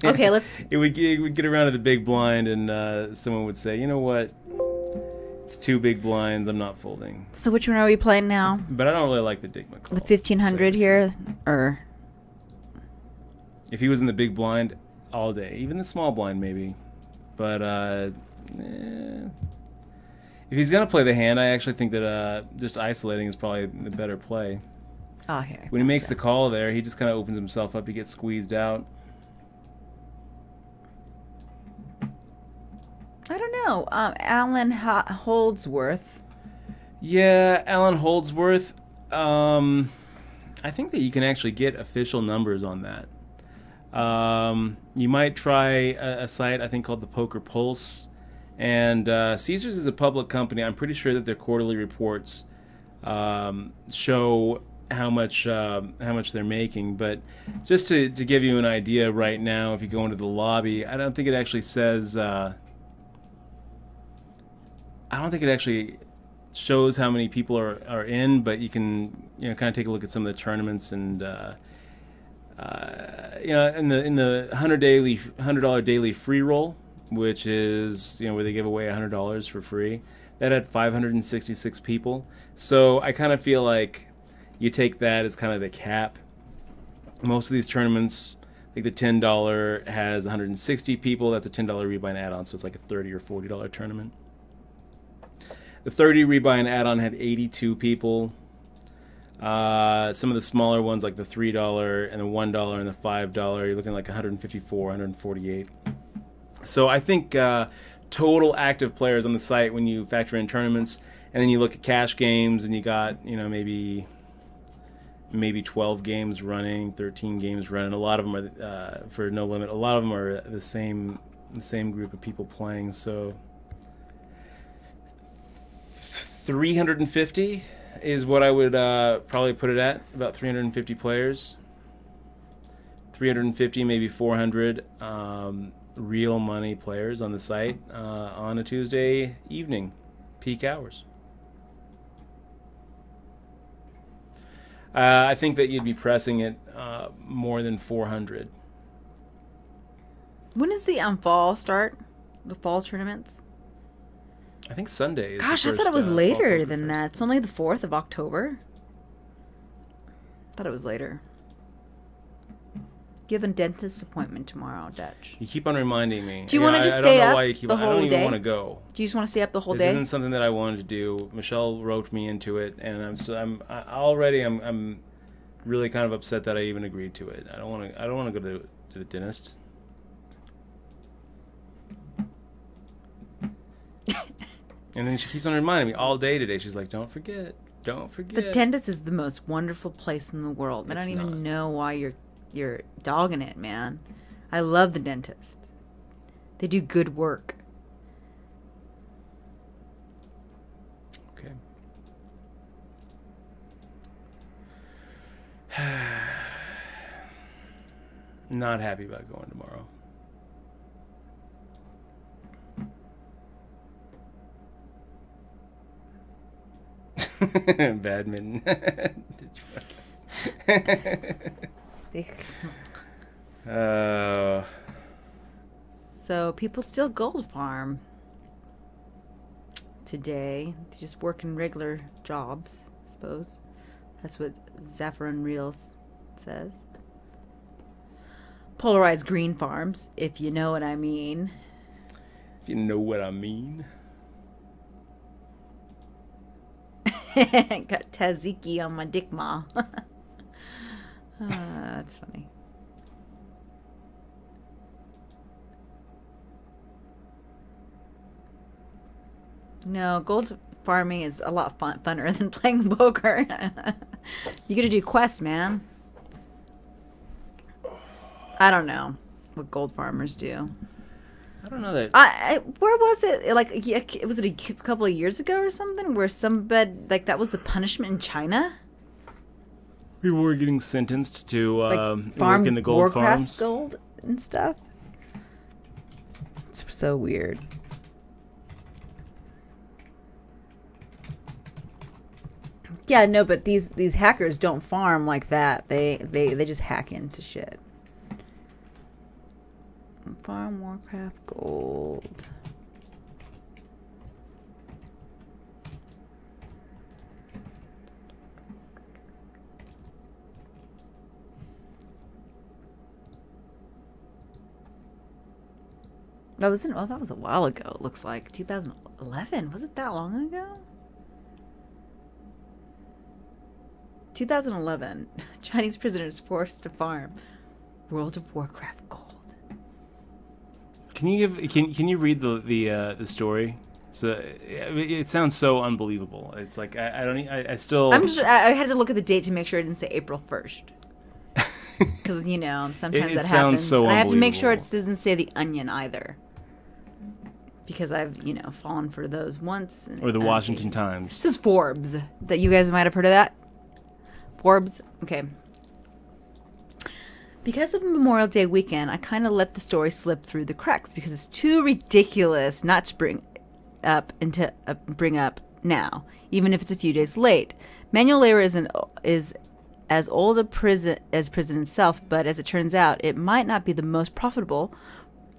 Okay, let's. It would get around to the big blind, and someone would say, "You know what? It's 2 big blinds. I'm not folding." So which one are we playing now? But I don't really like the Dickma call. The 1500 here, or if he was in the big blind all day, even the small blind maybe. But if he's gonna play the hand, I actually think that just isolating is probably the better play. Oh, here. When he makes the call there, he just kind of opens himself up. He gets squeezed out. I don't know. Alan Holdsworth. Yeah, Alan Holdsworth. I think that you can actually get official numbers on that. You might try a site, I think, called the Poker Pulse. And Caesars is a public company. I'm pretty sure that their quarterly reports show how much they're making, but just to give you an idea right now, if you go into the lobby, I don't think it actually says. I don't think it actually shows how many people are in, but you can kind of take a look at some of the tournaments and in the $100 daily free roll, which is where they give away $100 for free. That had 566 people, so I kind of feel like. You take that as kind of the cap. Most of these tournaments, like the $10 has 160 people. That's a $10 rebuy and add-on, so it's like a $30 or $40 tournament. The 30 rebuy and add-on had 82 people. Some of the smaller ones, like the $3 and the $1 and the $5, you're looking like 154, 148. So I think total active players on the site when you factor in tournaments, and then you look at cash games, and you got maybe 12 games running, 13 games running. A lot of them are for no limit. A lot of them are the same group of people playing. So 350 is what I would probably put it at. About 350 players. 350, maybe 400 real money players on the site on a Tuesday evening, peak hours. I think that you'd be pressing it more than 400. When does the fall start? The fall tournaments? I think Sunday is Gosh, the first, I thought it was later than first. that. It's only the 4th of October. I thought it was later. You have a dentist appointment tomorrow, Dutch. You keep on reminding me. Do you want to just stay up the whole day? I don't even want to go. Do you just want to stay up the whole day? This isn't something that I wanted to do. Michelle roped me into it, and I'm really kind of upset that I even agreed to it. I don't want to go to the dentist. And then she keeps on reminding me all day today. She's like, "Don't forget, don't forget." The dentist is the most wonderful place in the world. I don't even know why you're dogging it, man. I love the dentist. They do good work. Okay. Not happy about going tomorrow. Badminton. So people still gold farm today. They're just working regular jobs, I suppose. That's what Zaffaron Reels says. Polarized green farms, if you know what I mean. If you know what I mean. Got tzatziki on my dick ma. That's funny. No, gold farming is a lot funner than playing poker. You gotta do quests, man. I don't know what gold farmers do. I don't know that. Where was it? Like, was it a couple of years ago or something? Where somebody, like, that was the punishment in China? People were getting sentenced to farm work in the gold Warcraft farms. Gold and stuff. It's so weird. Yeah, no, but these hackers don't farm like that. They just hack into shit. Farm Warcraft Gold. That was that was a while ago. It looks like 2011. Was it that long ago? 2011. Chinese prisoners forced to farm World of Warcraft Gold. Can you read the story? So it sounds so unbelievable. It's like I still. I had to look at the date to make sure I didn't say April 1st. Because sometimes that happens. So and I have to make sure it doesn't say the Onion either. Because I've fallen for those once. Or the Washington Times. This is Forbes. That you guys might have heard of that. Forbes. Okay. Because of Memorial Day weekend, I kind of let the story slip through the cracks because it's too ridiculous not to bring up now, even if it's a few days late. Manual labor is as old a prison as prison itself, but as it turns out, it might not be the most profitable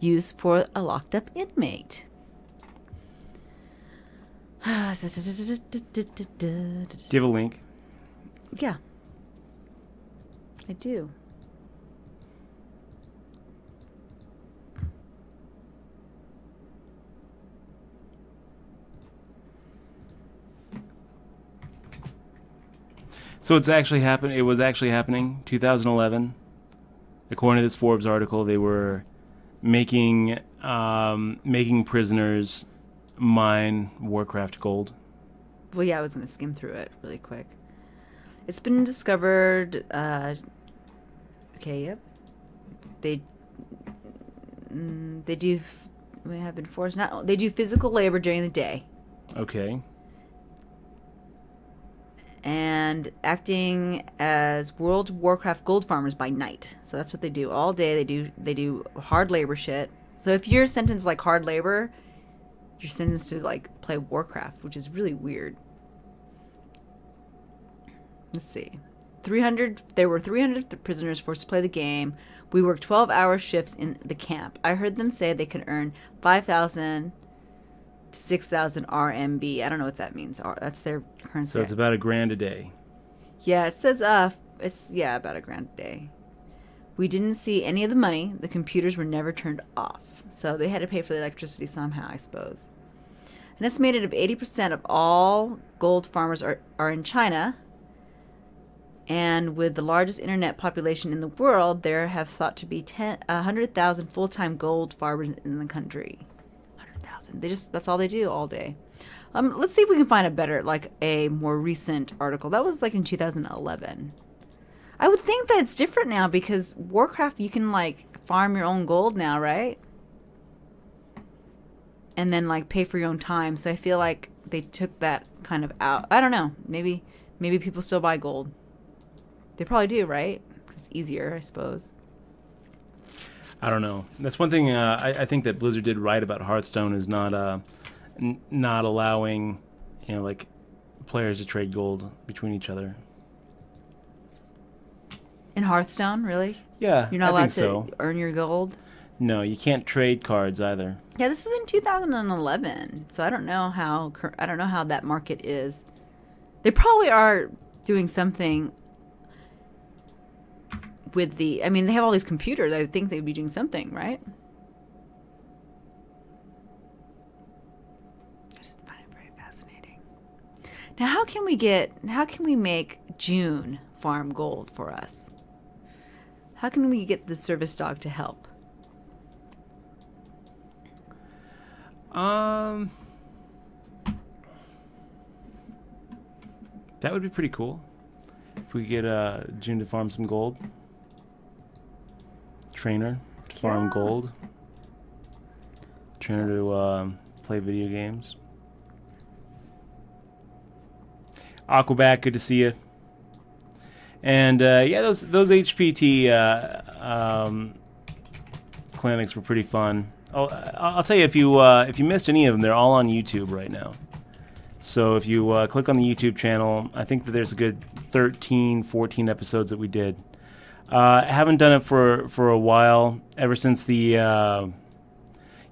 use for a locked up inmate. Do you have a link? Yeah, I do. So it's actually happened. It was actually happening. 2011. According to this Forbes article, they were making prisoners mine Warcraft gold. Well, yeah, I was going to skim through it really quick. It's been discovered. Okay, yep. They do. We have been forced. They do physical labor during the day. Okay. And acting as World of Warcraft gold farmers by night. So that's what they do all day. They do hard labor shit. So if you're sentenced like hard labor, you're sentenced to like play Warcraft, which is really weird. Let's see. There were 300 prisoners forced to play the game. We worked 12-hour shifts in the camp. I heard them say they could earn 5,000 to 6,000 RMB. I don't know what that means. That's their currency. So it's about $1,000 a day. Yeah, it says it's about $1,000 a day. We didn't see any of the money. The computers were never turned off. So they had to pay for the electricity somehow, I suppose. An estimated of 80% of all gold farmers are in China. And with the largest internet population in the world, there have thought to be 100,000 full-time gold farmers in the country. 100,000. That's all they do all day. Let's see if we can find a more recent article. That was like in 2011. I would think that it's different now because Warcraft, you can like farm your own gold now, right? And then like pay for your own time. So I feel like they took that kind of out. I don't know. Maybe people still buy gold. They probably do, right? 'Cause it's easier, I suppose. I don't know. That's one thing I think that Blizzard did right about Hearthstone is not allowing, like players to trade gold between each other. In Hearthstone, really? Yeah, you're not allowed to earn your gold. No, you can't trade cards either. Yeah, this is in 2011, so I don't know how that market is. They probably are doing something with they have all these computers. I would think they'd be doing something, right? I just find it very fascinating. Now, how can we make June farm gold for us? How can we get the service dog to help? That would be pretty cool. If we get June to farm some gold. Trainer, farm gold. Trainer to play video games. Aquabat, good to see you. And those HPT clinics were pretty fun. I'll tell you, if you missed any of them, they're all on YouTube right now. So if you click on the YouTube channel, I think that there's a good 13, 14 episodes that we did. I haven't done it for a while, ever since the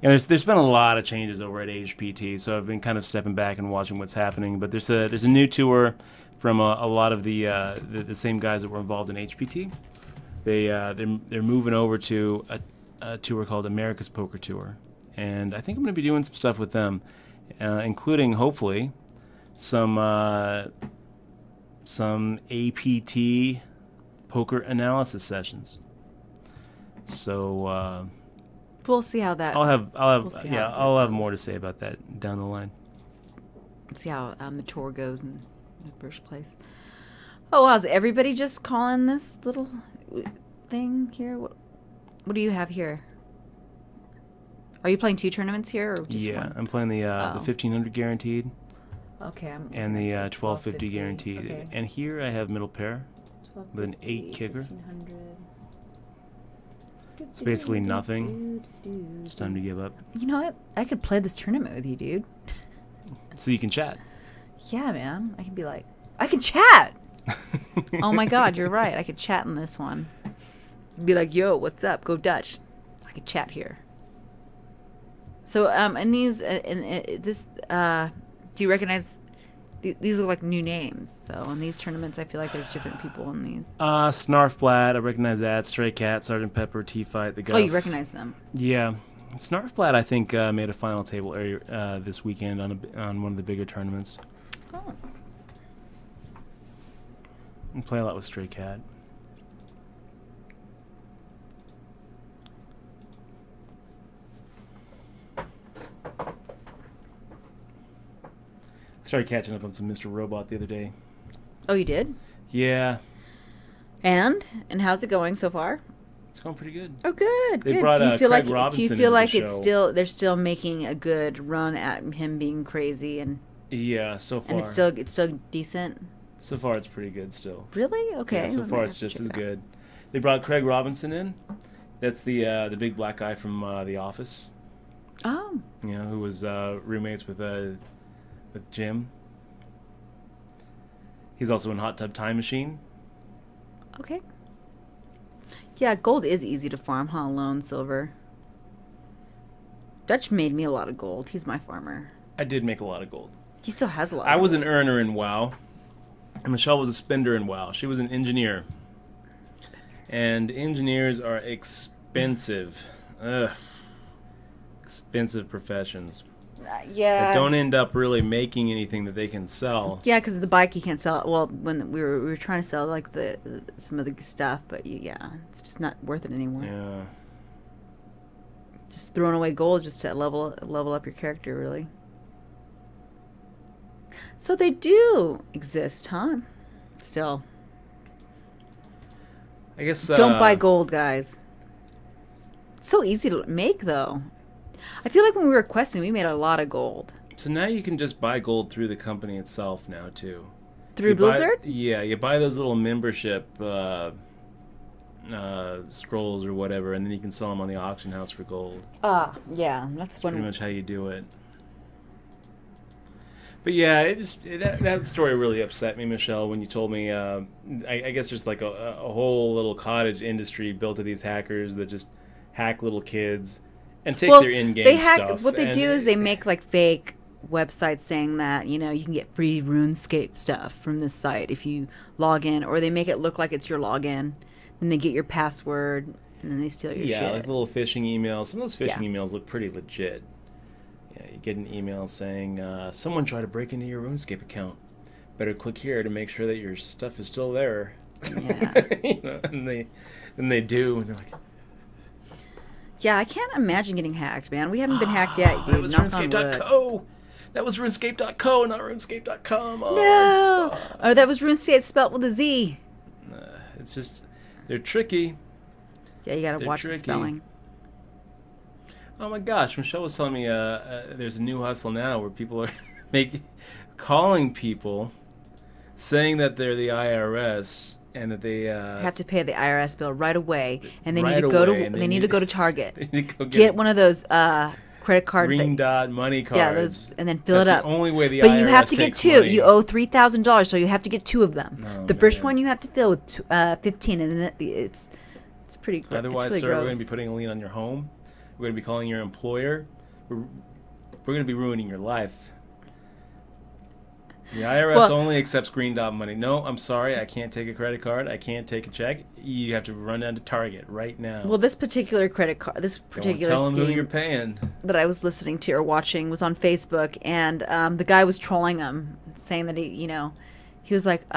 there's been a lot of changes over at HPT, so I've been kind of stepping back and watching what's happening. But there's a new tour from a lot of the same guys that were involved in HPT. They're moving over to a tour called America's Poker Tour, and I think I'm going to be doing some stuff with them, including hopefully some APT poker analysis sessions. So we'll see how that. I'll have more to say about that down the line. See how the tour goes in the first place. Oh wow! Is everybody just calling this little thing here? What do you have here? Are you playing 2 tournaments here, or just one? I'm playing the 1500 guaranteed. Okay. And the 1250 guaranteed. Okay. And here I have middle pair with an 8 kicker. It's basically nothing. It's time to give up. You know what? I could play this tournament with you, dude. So you can chat. Yeah, man. I could be like, I can chat. Oh my God, you're right. I could chat in this one. Be like, yo, what's up? Go Dutch. I could chat here. So, in these, do you recognize? These look like new names. So in these tournaments, I feel like there's different people in these. Snarfblatt, I recognize that. Stray Cat, Sergeant Pepper, T-Fight, the guy. Oh, you recognize them? Yeah. Snarfblatt, I think, made a final table area this weekend on one of the bigger tournaments. Oh. And play a lot with Stray Cat. Started catching up on some Mr. Robot the other day. Oh, you did? Yeah. And how's it going so far? It's going pretty good. Oh, good. They good. brought do you feel Craig like Robinson do you feel like into the show. they're still making a good run at him being crazy and yeah, so far. And it's still decent. So far, it's pretty good still. Really? Okay. Yeah, so far, it's just as good. They brought Craig Robinson in. That's the big black guy from The Office. Oh. You know, who was roommates with Jim. He's also in Hot Tub Time Machine. Okay. Yeah, gold is easy to farm, huh? Lone silver. Dutch made me a lot of gold. He's my farmer. I did make a lot of gold. He still has a lot. I was an earner in WoW, and Michelle was a spender in WoW. She was an engineer. And engineers are expensive. Ugh. Expensive professions. Yeah. That don't end up really making anything that they can sell. Yeah, because the bike you can't sell. Well, when we were trying to sell like some of the stuff, but it's just not worth it anymore. Yeah. Just throwing away gold just to level up your character, really. So they do exist, huh? Still. I guess don't buy gold, guys. It's so easy to make, though. I feel like when we were questing, we made a lot of gold. So now you can just buy gold through the company itself now, too. Through Blizzard? You buy those little membership scrolls or whatever, and then you can sell them on the auction house for gold. Yeah, that's pretty much how you do it. But yeah, that story really upset me, Michelle, when you told me. I guess there's like a whole little cottage industry built of these hackers that just hack little kids and take their in-game stuff. What they do is they make like fake websites saying that you can get free RuneScape stuff from this site if you log in, or they make it look like it's your login. Then they get your password, and then they steal your shit. Yeah, like little phishing emails. Some of those phishing emails look pretty legit. Yeah, you get an email saying, someone tried to break into your RuneScape account. Better click here to make sure that your stuff is still there. Yeah. And they do, and they're like... Yeah, I can't imagine getting hacked, man. We haven't been hacked yet, dude. That was RuneScape.co. That was RuneScape.co, not RuneScape.com. Oh, no! Oh, that was RuneScape spelled with a Z. It's just... They're tricky. Yeah, you gotta watch the spelling. Oh my gosh, Michelle was telling me there's a new hustle now where people are calling people, saying that they're the IRS and that they have to pay the IRS bill right away, and they need to go to Target, they need to go get one of those credit card green dot money cards. Yeah, those, and then fill it up. The only way the but IRS you have to get two. Money. You owe $3,000, so you have to get two of them. Oh, the first one you have to fill with 15, and then it's pretty. Otherwise, really sir, gross. we're going to be putting a lien on your home. We're going to be calling your employer. We're going to be ruining your life. The IRS only accepts green dot money. No, I'm sorry, I can't take a credit card. I can't take a check. You have to run down to Target right now. Well, this particular credit card, this particular Don't tell them who scheme you're paying that I was listening to or watching was on Facebook, and the guy was trolling him, saying that he was like,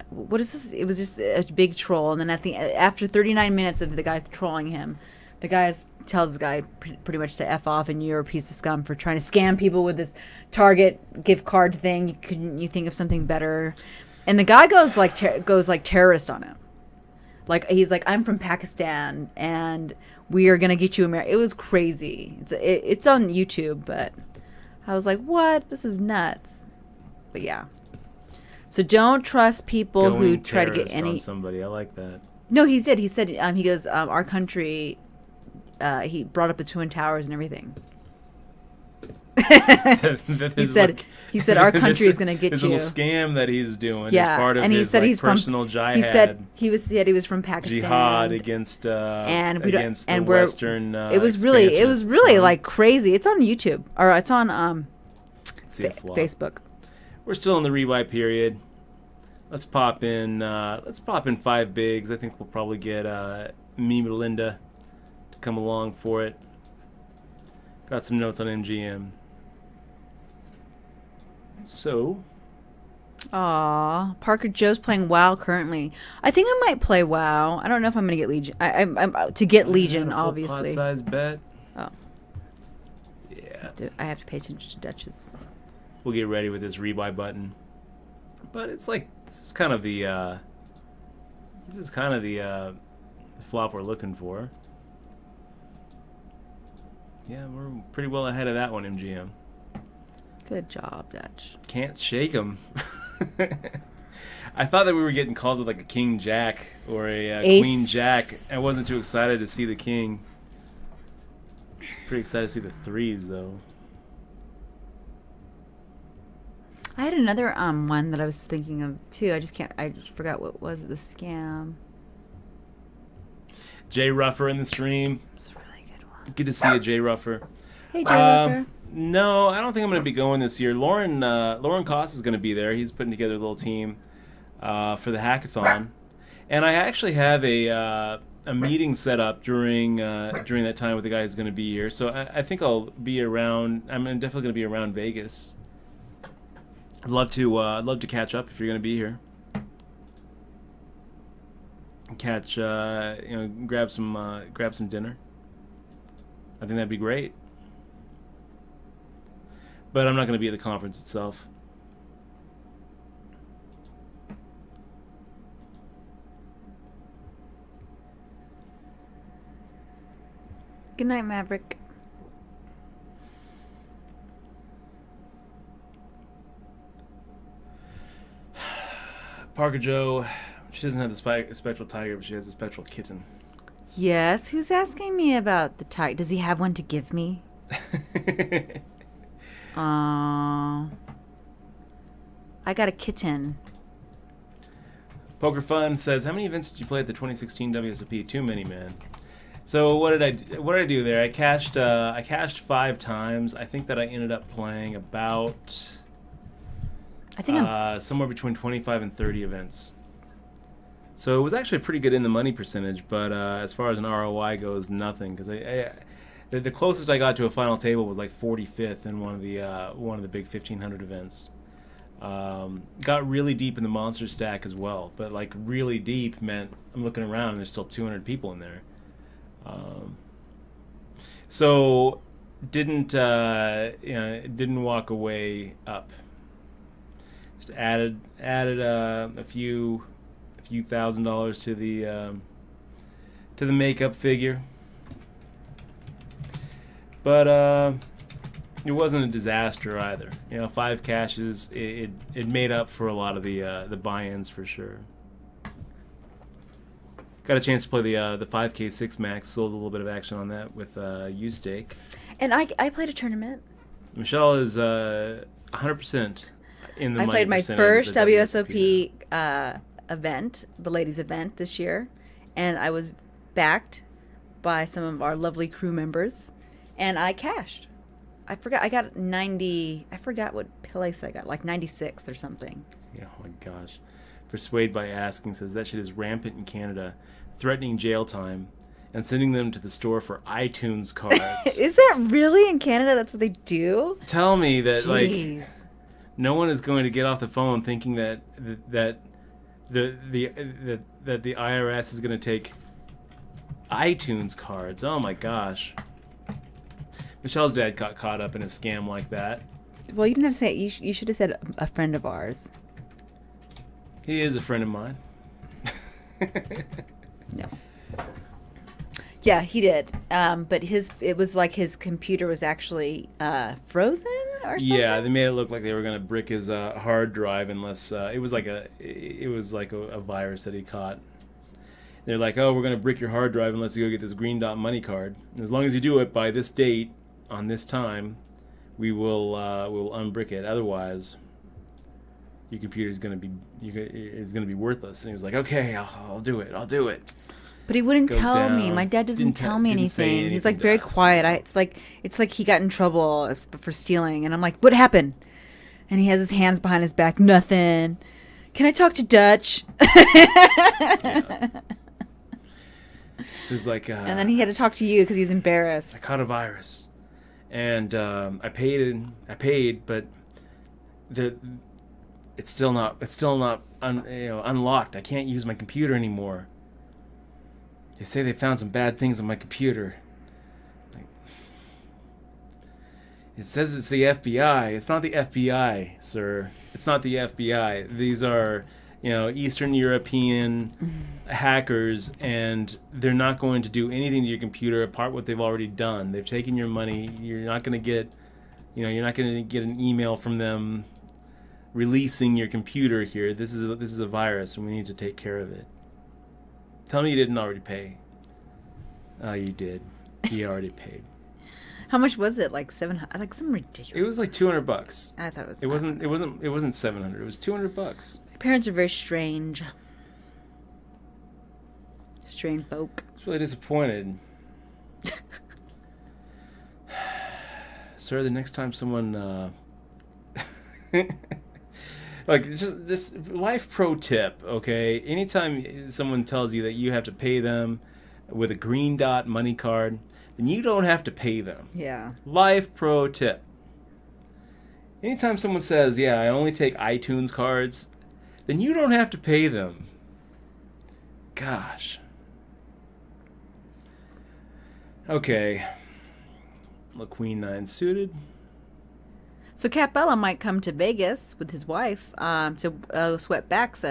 "What is this?" It was just a big troll, and then after 39 minutes of the guy trolling him, the guy tells the guy pretty much to F off, and you're a piece of scum for trying to scam people with this Target gift card thing. Couldn't you think of something better? And the guy goes like terrorist on him. Like he's like, I'm from Pakistan, and we are gonna get you America. It was crazy. It's on YouTube, but I was like, what? This is nuts. But yeah. So don't trust people who try to get on somebody. I like that. No, he did. He said he goes, our country. He brought up the Twin Towers and everything. he said our country is going to get this you. This little scam that he's doing is part of his personal jihad. He said he was from Pakistan. Jihad against the Western. It was really like crazy. It's on YouTube or it's on Facebook. We're still in the rebuy period. Let's pop in 5 bigs. I think we'll probably get me Melinda to come along for it. Got some notes on MGM. So, Parker Joe's playing WoW currently. I think I might play WoW. I don't know if I'm gonna get Legion. I'm to get Legion, obviously. Pot-size bet. Oh. Yeah. I have to pay attention to Duchess. We'll get ready with this rebuy button. But it's like this is kind of the flop we're looking for. Yeah, we're pretty well ahead of that one, MGM. Good job, Dutch. Can't shake them. I thought that we were getting called with like a King Jack or a Queen Jack. I wasn't too excited to see the King. Pretty excited to see the threes, though. I had another one that I was thinking of too. I just forgot what was the scam. Jay Ruffer in the stream. It's a really good one. Good to see you, Jay Ruffer. Hey, Jay Ruffer. No, I don't think I'm going to be going this year. Lauren Koss is going to be there. He's putting together a little team for the hackathon. And I actually have a meeting set up during that time with the guy who's going to be here. So I think I'll be around. I'm definitely going to be around Vegas. I'd love to catch up if you're going to be here. Catch grab some dinner. I think that'd be great. But I'm not going to be at the conference itself. Good night, Maverick. Parker Joe, she doesn't have the spectral tiger, but she has a spectral kitten. Yes, who's asking me about the tiger? Does he have one to give me? I got a kitten. Poker Fun says, how many events did you play at the 2016 WSOP? Too many, man. So what did I do there? I cashed 5 times. I think that I ended up playing about somewhere between 25 and 30 events. So it was actually a pretty good in the money percentage, but as far as an ROI goes, nothing, because the closest I got to a final table was like 45th in one of the big 1500 events. Got really deep in the monster stack as well, but like really deep meant I'm looking around and there's still 200 people in there. So didn't walk away up. Just added a few $1,000s to the makeup figure, but it wasn't a disaster either. 5 cashes, it made up for a lot of the buy-ins for sure. Got a chance to play the 5K 6 Max. Sold a little bit of action on that with U-Stake. And I played a tournament. Michelle is 100% in the money. I played my first WSOP event, the ladies' event this year, and I was backed by some of our lovely crew members, and I cashed. I forgot. I got 90. I forgot what place I got, like 96th or something. Yeah, oh my gosh. Persuade by Asking says that shit is rampant in Canada, threatening jail time and sending them to the store for iTunes cards. Is that really in Canada? That's what they do? Tell me that Jeez. like no one is going to get off the phone thinking that the IRS is going to take iTunes cards. Oh my gosh. Michelle's dad got caught up in a scam like that. Well, you didn't have to say it. You should have said a friend of ours. He is a friend of mine. No. Yeah, he did. But it was like his computer was actually frozen or something. Yeah, they made it look like they were going to brick his hard drive unless it was like a virus that he caught. They're like, oh, we're going to brick your hard drive unless you go get this green dot money card. And as long as you do it by this date on this time, we'll unbrick it. Otherwise, your computer is going to be worthless. And he was like, okay, I'll do it. I'll do it. But he wouldn't tell me. My dad doesn't tell me anything. He's like very quiet. It's like he got in trouble for stealing, and I'm like, what happened? And he has his hands behind his back. Nothing. Can I talk to Dutch? Yeah. So it was like, and then he had to talk to you because he's embarrassed. I caught a virus, and I paid, but it's still not unlocked. I can't use my computer anymore. They say they found some bad things on my computer. It says it's the FBI. It's not the FBI, sir. It's not the FBI. These are, Eastern European hackers, and they're not going to do anything to your computer apart what they've already done. They've taken your money. You're not going to get, an email from them releasing your computer here. This is a virus, and we need to take care of it. Tell me you didn't already pay. Oh, you did. You already paid. How much was it? Like $700? Like some ridiculous. It was like $200. I thought it was. It wasn't $700. It was $200. My parents are very strange. Strange folk. I was really disappointed. Sir, the next time someone Like, just life pro tip, okay? Anytime someone tells you that you have to pay them with a green dot money card, then you don't have to pay them. Yeah. Life pro tip. Anytime someone says, yeah, I only take iTunes cards, then you don't have to pay them. Gosh. Okay. Look, Queen 9 suited. So Capella might come to Vegas with his wife to sweat backs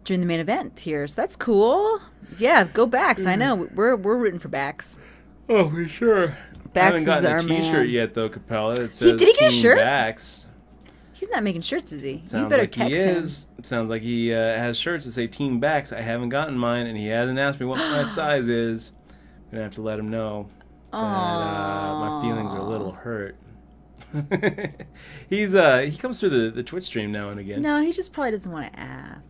during the main event here. So that's cool. Yeah, go Backs. I know. We're rooting for Backs. Oh, for sure. Backs I haven't gotten is our a T-shirt man. yet, though, Capella. It says Did he get a Team shirt? Backs. He's not making shirts, is he? Sounds You better like text he him. is. Sounds like he has shirts that say Team Backs. I haven't gotten mine, and he hasn't asked me what my size is. I'm going to have to let him know that my feelings are a little hurt. He comes through the Twitch stream now and again. No, he just probably doesn't want to ask.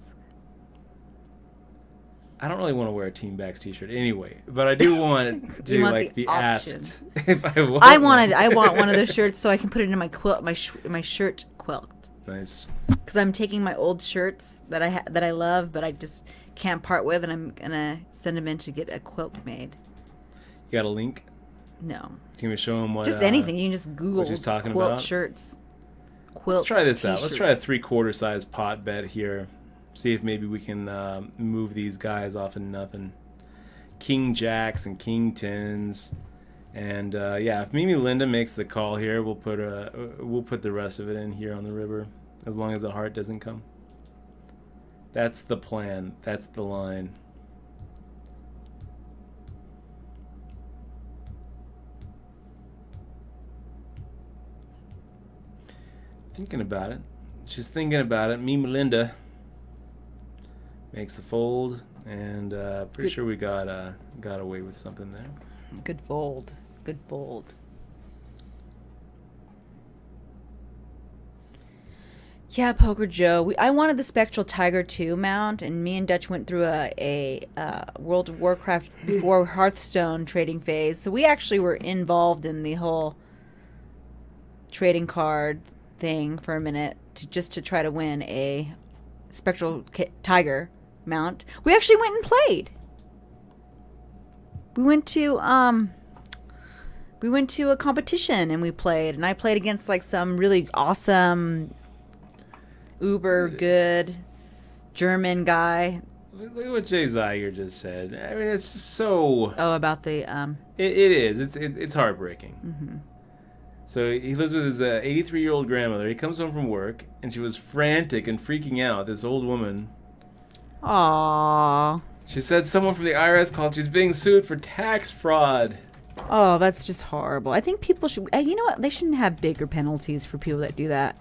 I don't really want to wear a Team Backs T-shirt anyway, but I do want to want be the asked if I want. I want one of those shirts so I can put it in my quilt, my shirt quilt. Nice. Because I'm taking my old shirts that I love, but I just can't part with, and I'm gonna send them in to get a quilt made. You got a link? No. Can we show him what? Just anything. You can just Google what she's talking quilt about? shirts. Quilt Let's try this out. Let's try a t-shirts. 3/4 size pot bet here. See if maybe we can move these guys off in nothing. King Jacks and King Tens, and yeah, if Mimi Linda makes the call here, we'll put the rest of it in here on the river, as long as the heart doesn't come. That's the plan. That's the line. Thinking about it. She's thinking about it. Mimi Linda makes the fold, and pretty sure we got away with something there. Good fold. Good fold. Yeah, Poker Joe. I wanted the Spectral Tiger 2 mount, and me and Dutch went through a World of Warcraft before Hearthstone trading phase. So we actually were involved in the whole trading card thing for a minute just to try to win a Spectral Tiger mount. We actually went and played. We went to a competition and we played, and I played against like some really awesome uber good German guy. Look at what Jay Zeiger just said. I mean, it's so... Oh, about the It is. It's heartbreaking. Mm-hmm. So he lives with his 83-year-old grandmother. He comes home from work, and she was frantic and freaking out. This old woman. Aww. She said someone from the IRS called. She's being sued for tax fraud. Oh, that's just horrible. I think people should... You know what? They shouldn't have bigger penalties for people that do that.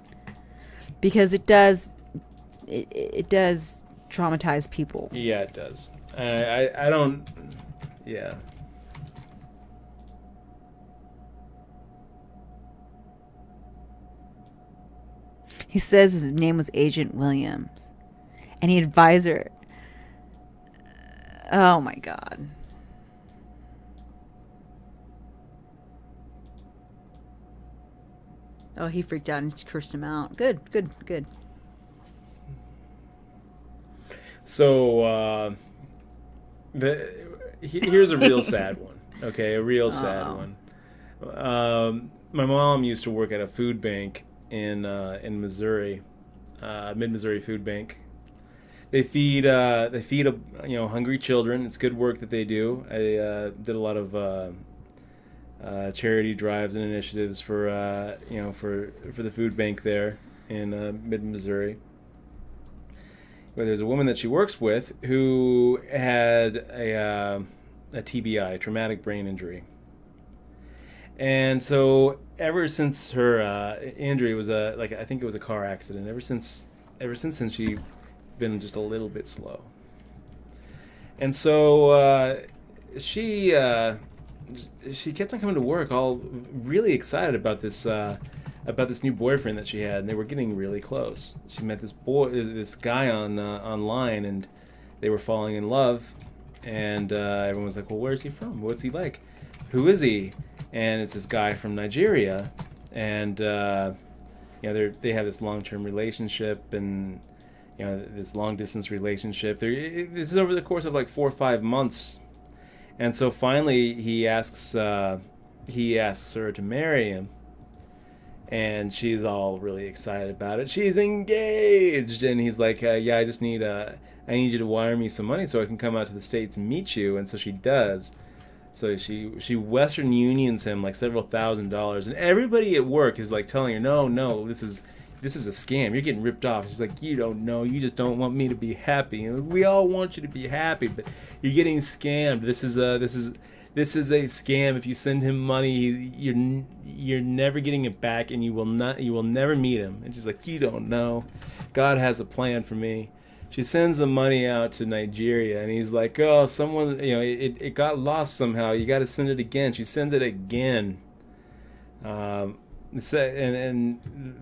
Because it does traumatize people. Yeah, it does. I don't... Yeah. He says his name was Agent Williams. And he advised her. Oh my God. Oh, he freaked out and cursed him out. Good. So, here's a real sad one. Okay, a real sad one. My mom used to work at a food bank in Missouri, Mid-Missouri Food Bank. They feed hungry children. It's good work that they do. I did a lot of charity drives and initiatives for the food bank there in Mid-Missouri. Where there's a woman that she works with who had a TBI, traumatic brain injury. And so ever since her injury was I think it was a car accident. Ever since then she's been just a little bit slow. And so she kept on coming to work, all really excited about this new boyfriend that she had, and they were getting really close. She met this guy online, and they were falling in love. And everyone was like, "Well, where's he from? What's he like? Who is he?" And it's this guy from Nigeria, and they have this long-term relationship, and this long-distance relationship. This is over the course of like 4 or 5 months, and so finally he asks her to marry him, and she's all really excited about it. She's engaged, and he's like, yeah, I need you to wire me some money so I can come out to the States and meet you. And so she does. So she Western Unions him like several $1,000s, and everybody at work is like telling her, no, this is a scam. You're getting ripped off. She's like, you don't know. You just don't want me to be happy. We all want you to be happy, but you're getting scammed. This is a scam. If you send him money, you're never getting it back, and you will never meet him. And she's like, you don't know. God has a plan for me. She sends the money out to Nigeria, and he's like, oh, someone, it got lost somehow. You got to send it again. She sends it again. And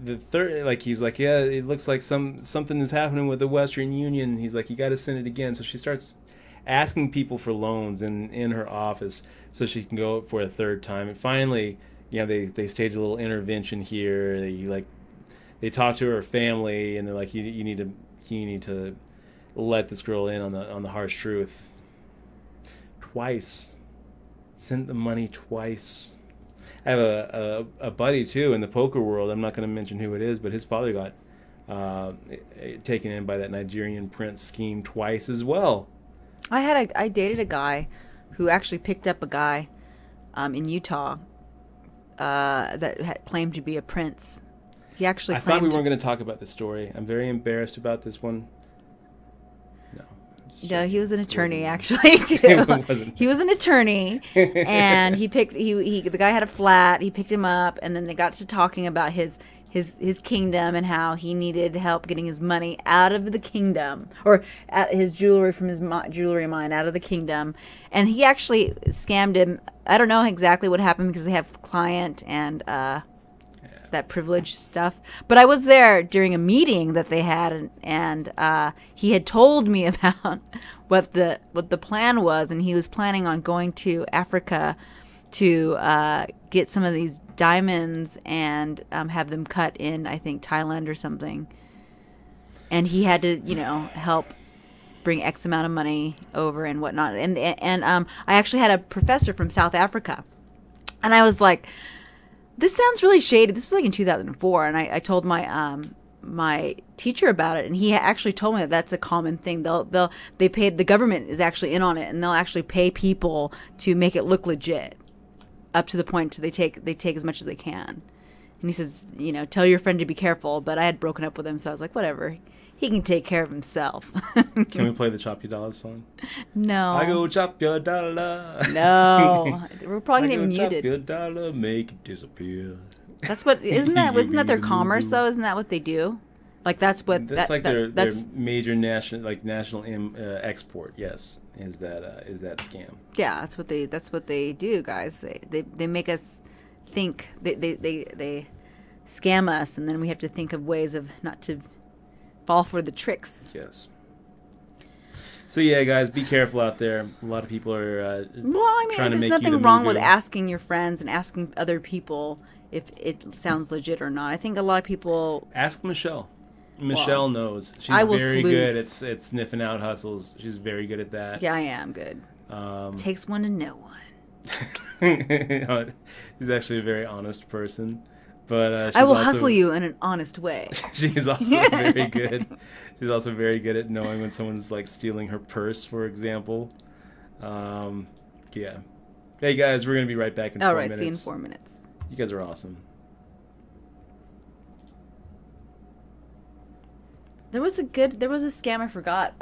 the third, like, he's like, yeah, it looks like something is happening with the Western Union. He's like, you got to send it again. So she starts asking people for loans in her office so she can go for a third time. And finally, they stage a little intervention here. They talk to her family, and they're like, you need to let this girl in on the harsh truth. Twice. Sent the money twice. I have a buddy too in the poker world. I'm not going to mention who it is, but his father got taken in by that Nigerian prince scheme twice as well. I dated a guy who actually picked up a guy in Utah that had claimed to be a prince. He actually I thought we weren't going to talk about this story. I'm very embarrassed about this one. No, he was an attorney actually too. He was an attorney, and the guy had a flat. He picked him up, and then they got to talking about his kingdom and how he needed help getting his money out of the kingdom, or his jewelry from his jewelry mine out of the kingdom. And he actually scammed him. I don't know exactly what happened because they have client and that privilege stuff. But I was there during a meeting that they had, and he had told me about what the plan was, and he was planning on going to Africa to get some of these diamonds and have them cut in, I think, Thailand or something. And he had to, help bring X amount of money over and whatnot. And I actually had a professor from South Africa, and I was like, this sounds really shady. This was like in 2004, and I told my teacher about it, and he actually told me that that's a common thing. The government is actually in on it, and they'll actually pay people to make it look legit, up to the point they take as much as they can. And he says, tell your friend to be careful. But I had broken up with him, so I was like, whatever. He can take care of himself. Can we play the Chop Your Dollar song? No. I go chop your dollar. No. We're probably going to get muted. I go chop your dollar, make it disappear. That's what, wasn't that their commerce, though? Isn't that what they do? Like, that's what... That's their major national export, yes, is that scam. Yeah, that's what they do, guys. They make us think, they scam us, and then we have to think of ways of not to fall for the tricks. Yes. So yeah, guys, be careful out there. A lot of people are trying to make you the there's nothing wrong with asking your friends and asking other people if it sounds legit or not. I think a lot of people... Ask Michelle. Michelle knows. She's very good at sniffing out hustles. She's very good at that. Yeah, I am good. Takes one to know one. She's actually a very honest person. But I will hustle you in an honest way. She's also very good. She's also very good at knowing when someone's like stealing her purse, for example. Yeah. Hey guys, we're gonna be right back in 4 minutes. All right, see you in 4 minutes. You guys are awesome. There was a scam I forgot.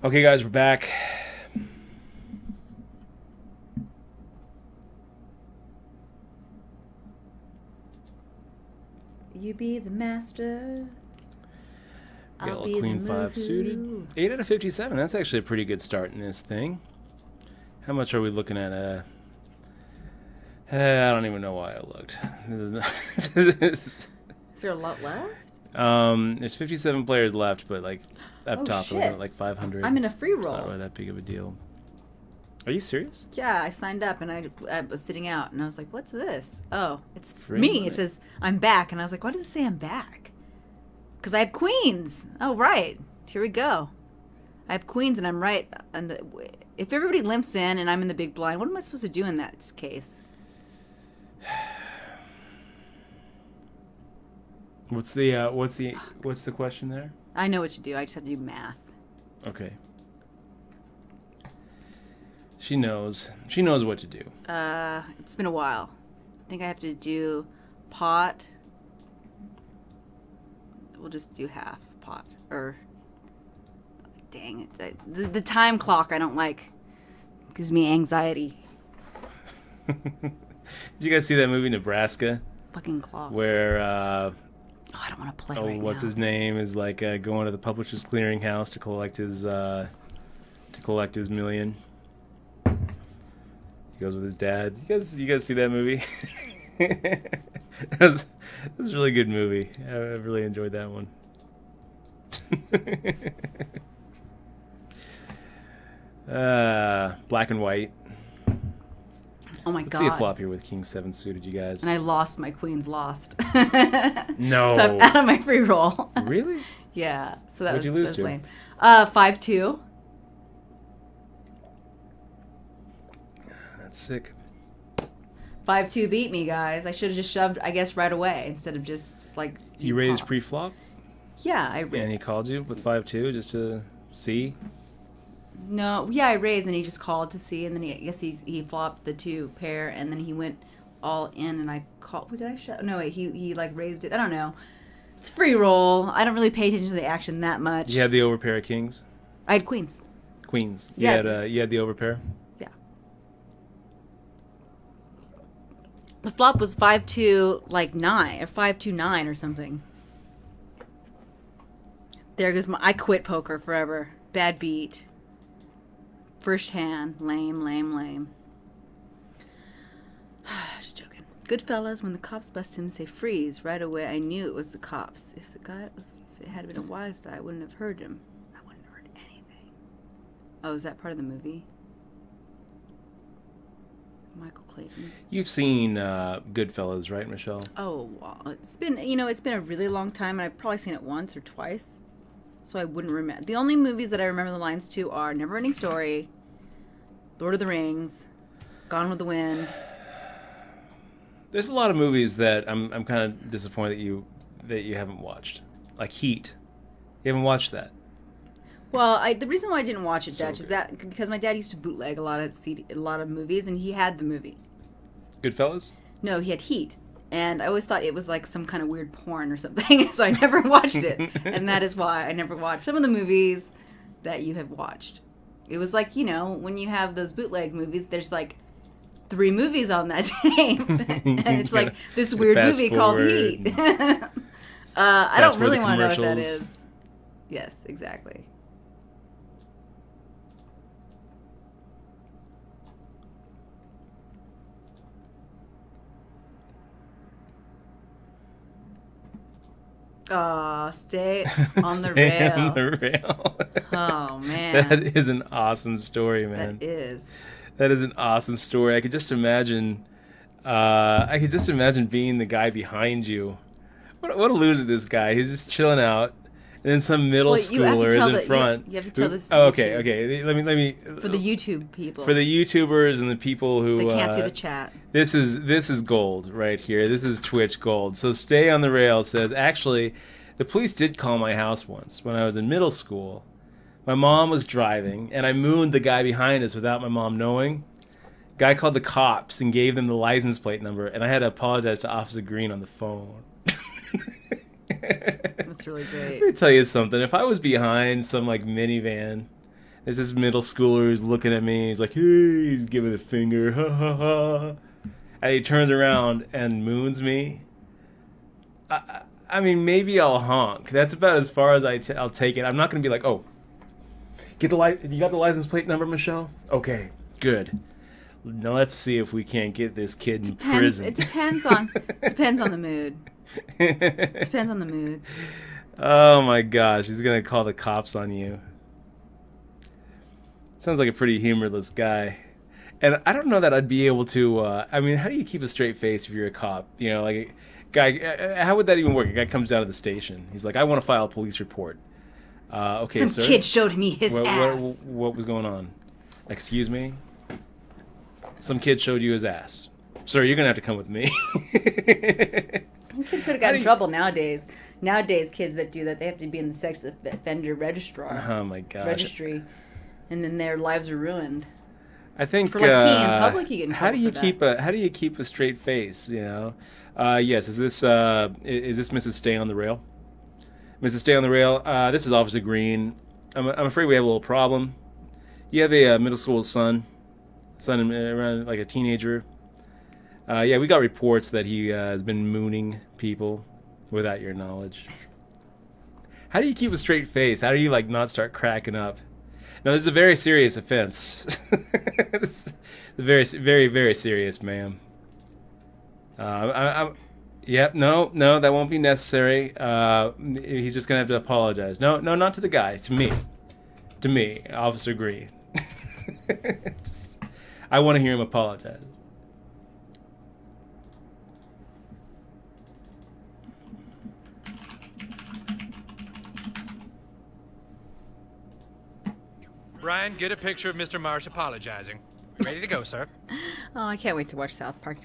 Okay, guys, we're back. You be the master. I'll be Queen the 5 suited. 8 out of 57. That's actually a pretty good start in this thing. How much are we looking at? I don't even know why I looked. Is there a lot left? There's 57 players left, but like up top, shit. we're at like 500. I'm in a free roll. It's not really that big of a deal. Are you serious? Yeah, I signed up and I was sitting out and I was like, "What's this?" Oh, it's Free me. money. It says I'm back, and I was like, "Why does it say I'm back?" Because I have queens. Oh, right. Here we go. I have queens, and I'm right. And if everybody limps in and I'm in the big blind, what am I supposed to do in that case? What's the question there? I know what to do. I just have to do math. Okay. She knows. She knows what to do. It's been a while. I think I have to do pot. We'll just do half pot. Or, dang it. The time clock I don't like. It gives me anxiety. Did you guys see that movie Nebraska? Fucking clocks. Where, I don't want to play right now. what's his name is like going to the Publishers Clearinghouse to collect his million. He goes with his dad. You guys see that movie? It was a really good movie. I really enjoyed that one. Black and white. Oh my Let's god. see a flop here with King 7 suited, you guys. And I lost my queen's lost. No. So I'm out of my free roll. Really? Yeah. So that What'd you lose to? lame. 5-2. That's sick. 5-2 beat me, guys. I should have just shoved, I guess, right away instead of just like. You raised pop. pre-flop? Yeah, I And raised. he called you with 5-2 just to see? No, yeah, I raised and he just called to see, and then I guess he flopped the 2 pair, and then he went all in, and I called. Did I shove? No, wait, he like raised it. I don't know. It's free roll. I don't really pay attention to the action that much. You had the overpair of kings? I had queens. Queens. Yeah. You had the overpair? Yeah. The flop was 5-2, like 9 or 5-2-9 or something. There goes my. I quit poker forever. Bad beat. First hand. Lame. Just joking. Goodfellas, when the cops bust in and say freeze, right away I knew it was the cops. If it had been a wise guy, I wouldn't have heard him. I wouldn't have heard anything. Oh, is that part of the movie? Michael Clayton. You've seen Goodfellas, right, Michelle? Oh, well, it's been a really long time, and I've probably seen it once or twice, so I wouldn't remember. The only movies that I remember the lines to are Neverending Story, Lord of the Rings, Gone with the Wind. There's a lot of movies that I'm kind of disappointed that you haven't watched, like Heat. You haven't watched that. Well, the reason why I didn't watch it, So Dutch, is good. that because my dad used to bootleg a lot of movies, and he had the movie. Goodfellas? No, he had Heat. And I always thought it was like some kind of weird porn or something, so I never watched it. And that is why I never watched some of the movies that you have watched. It was like, when you have those bootleg movies, there's like 3 movies on that tape. And it's like this weird movie called Heat. I don't really want to know what that is. Yes, exactly. Oh, stay on the Stay rail. on the rail. Oh, man. That is an awesome story, man. That is. That is an awesome story. I could just imagine being the guy behind you. What a loser, this guy. He's just chilling out. And then some middle schooler is in front. You have to tell this. Oh, okay. Let me. For the YouTube people. For the YouTubers and the people who They can't see the chat. This is gold right here. This is Twitch gold. So Stay on the Rail says, actually, the police did call my house once when I was in middle school. My mom was driving, and I mooned the guy behind us without my mom knowing. Guy called the cops and gave them the license plate number, and I had to apologize to Officer Green on the phone. That's really great. Let me tell you something. If I was behind some like minivan There's this middle schooler who's looking at me. He's like, hey, he's giving the finger, ha ha ha. And he turns around and moons me. I mean, maybe I'll honk. That's about as far as I'll take it. I'm not going to be like, oh, you got the license plate number, Michelle? Okay, good. Now let's see if we can't get this kid in prison. It depends on the mood. It depends on the mood. Oh my gosh, he's going to call the cops on you. Sounds like a pretty humorless guy. And I don't know that I'd be able to, I mean, how do you keep a straight face if you're a cop? You know, like, guy, how would that even work? A guy comes down to the station. He's like, I want to file a police report. Okay, Some sir. kid showed me his ass. What was going on? Excuse me? Some kid showed you his ass. Sir, you're going to have to come with me. Kid could have got in trouble nowadays. Nowadays, kids that do that, they have to be in the sex offender registrar. Oh my gosh. Registry. And then their lives are ruined. I think for like peeing in public, you get in trouble how do you keep a straight face? You know, yes. Is this Mrs. Stay on the Rail? Mrs. Stay on the Rail. This is Officer Green. I'm afraid we have a little problem. You have a middle school son around like a teenager. Yeah, we got reports that he has been mooning people without your knowledge. How do you keep a straight face? How do you like not start cracking up? No, this is a very serious offense. This is very, very, very serious, ma'am. Yep, no, that won't be necessary. He's just gonna have to apologize. No, not to the guy. To me, Officer Green. I want to hear him apologize. Ryan, get a picture of Mr. Marsh apologizing. Ready to go, sir. Oh, I can't wait to watch South Park.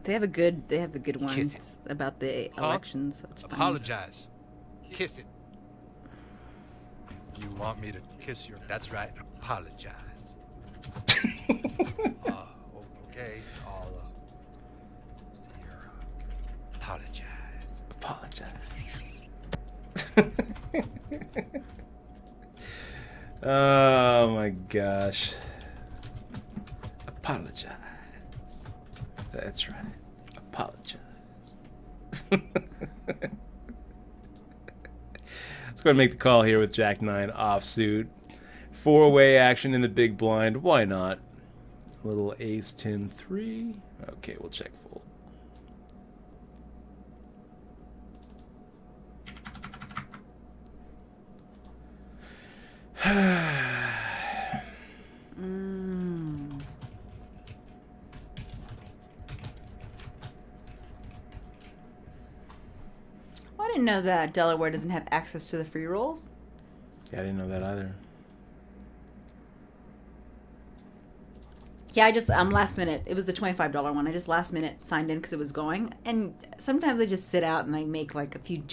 They have a good one about the elections. So it's apologize. Kiss it. You want me to kiss your... That's right. Apologize. Okay. I'll see her. Apologize. Oh my gosh. Apologize. That's right. Apologize. Let's go ahead and make the call here with Jack 9 offsuit. 4-way action in the big blind. Why not? A little ace 10-3. Okay, we'll check fold. I didn't know that Delaware doesn't have access to the free rolls. Yeah, I didn't know that either. Yeah, I just last minute. It was the $25 one. I just last minute signed in because it was going, and sometimes I just sit out and I make like a few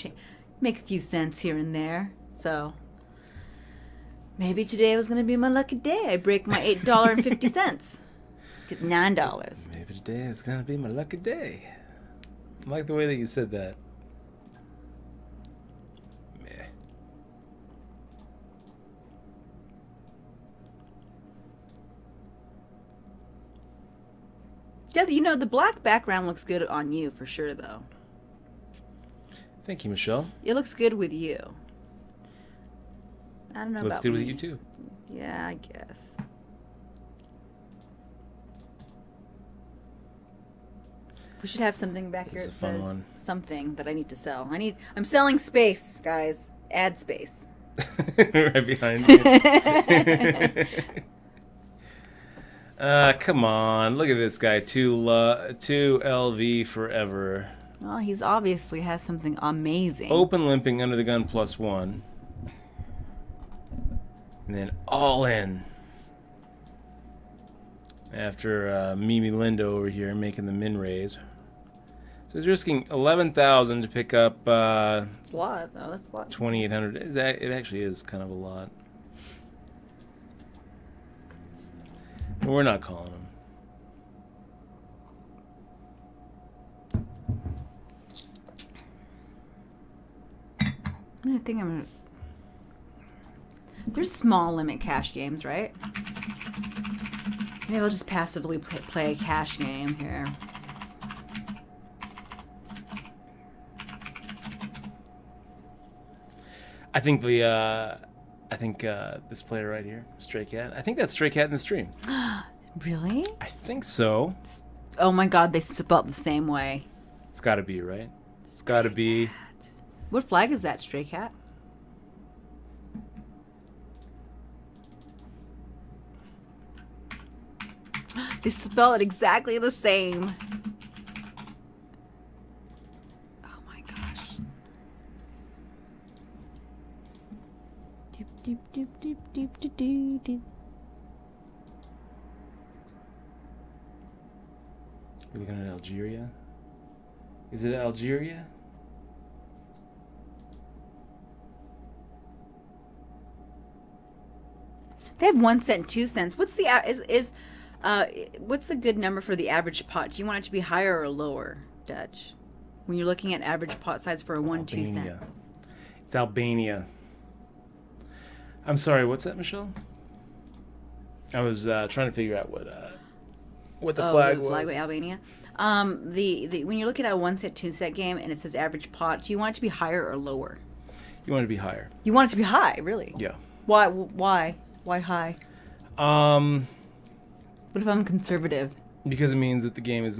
cents here and there. So maybe today was gonna be my lucky day. I break my $8.50. Get $9. Maybe today is gonna be my lucky day. I like the way that you said that. Meh. Yeah, you know, the black background looks good on you for sure, though. Thank you, Michelle. It looks good with you. I don't know looks about good me. with you too. Yeah, I guess. We should have something back here that says something that I need to sell. I'm selling space, guys. Ad space. Right behind you. Come on. Look at this guy. 2 LV forever. Well, he's obviously has something amazing. Open limping under the gun +1. And then all in. After Mimi Lindo over here making the min raise. So he's risking 11,000 to pick up. It's a lot, though. That's a lot. 2,800. It actually is kind of a lot. But we're not calling him. I think I'm gonna... There's small limit cash games, right? Maybe I'll just passively play a cash game here. I think this player right here, Stray Cat. I think that's Stray Cat in the stream. Really? I think so. Oh my God, they spelled the same way. It's got to be, right? It's got to be. What flag is that, Stray Cat? They spell it exactly the same. Oh my gosh. Doop, doop, doop, doop, doop, doop, doop, doop. We're looking at Algeria. Is it Algeria? They have 1 cent, 2 cents. What's the what's a good number for the average pot? Do you want it to be higher or lower, Dutch? When you're looking at average pot size for a 1, 2 cent. It's Albania. I'm sorry. What's that, Michelle? I was trying to figure out what the flag was. Flag with Albania. When you're looking at a 1 cent, 2 cent game and it says average pot, do you want it to be higher or lower? You want it to be higher. You want it to be high, really? Yeah. Why? Why high? What if I'm conservative? Because it means that the game is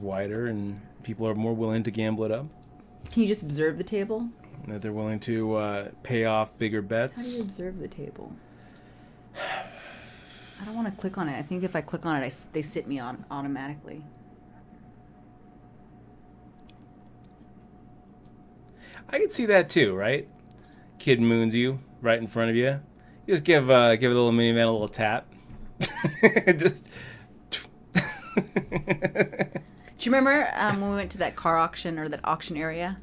wider and people are more willing to gamble it up. Can you just observe the table? That they're willing to pay off bigger bets. How do you observe the table? I don't want to click on it. I think if I click on it, they sit me on automatically. I could see that too, right? Kid moons you right in front of you. You just give a little minivan a little tap. Just. Do you remember when we went to that car auction or that auction area?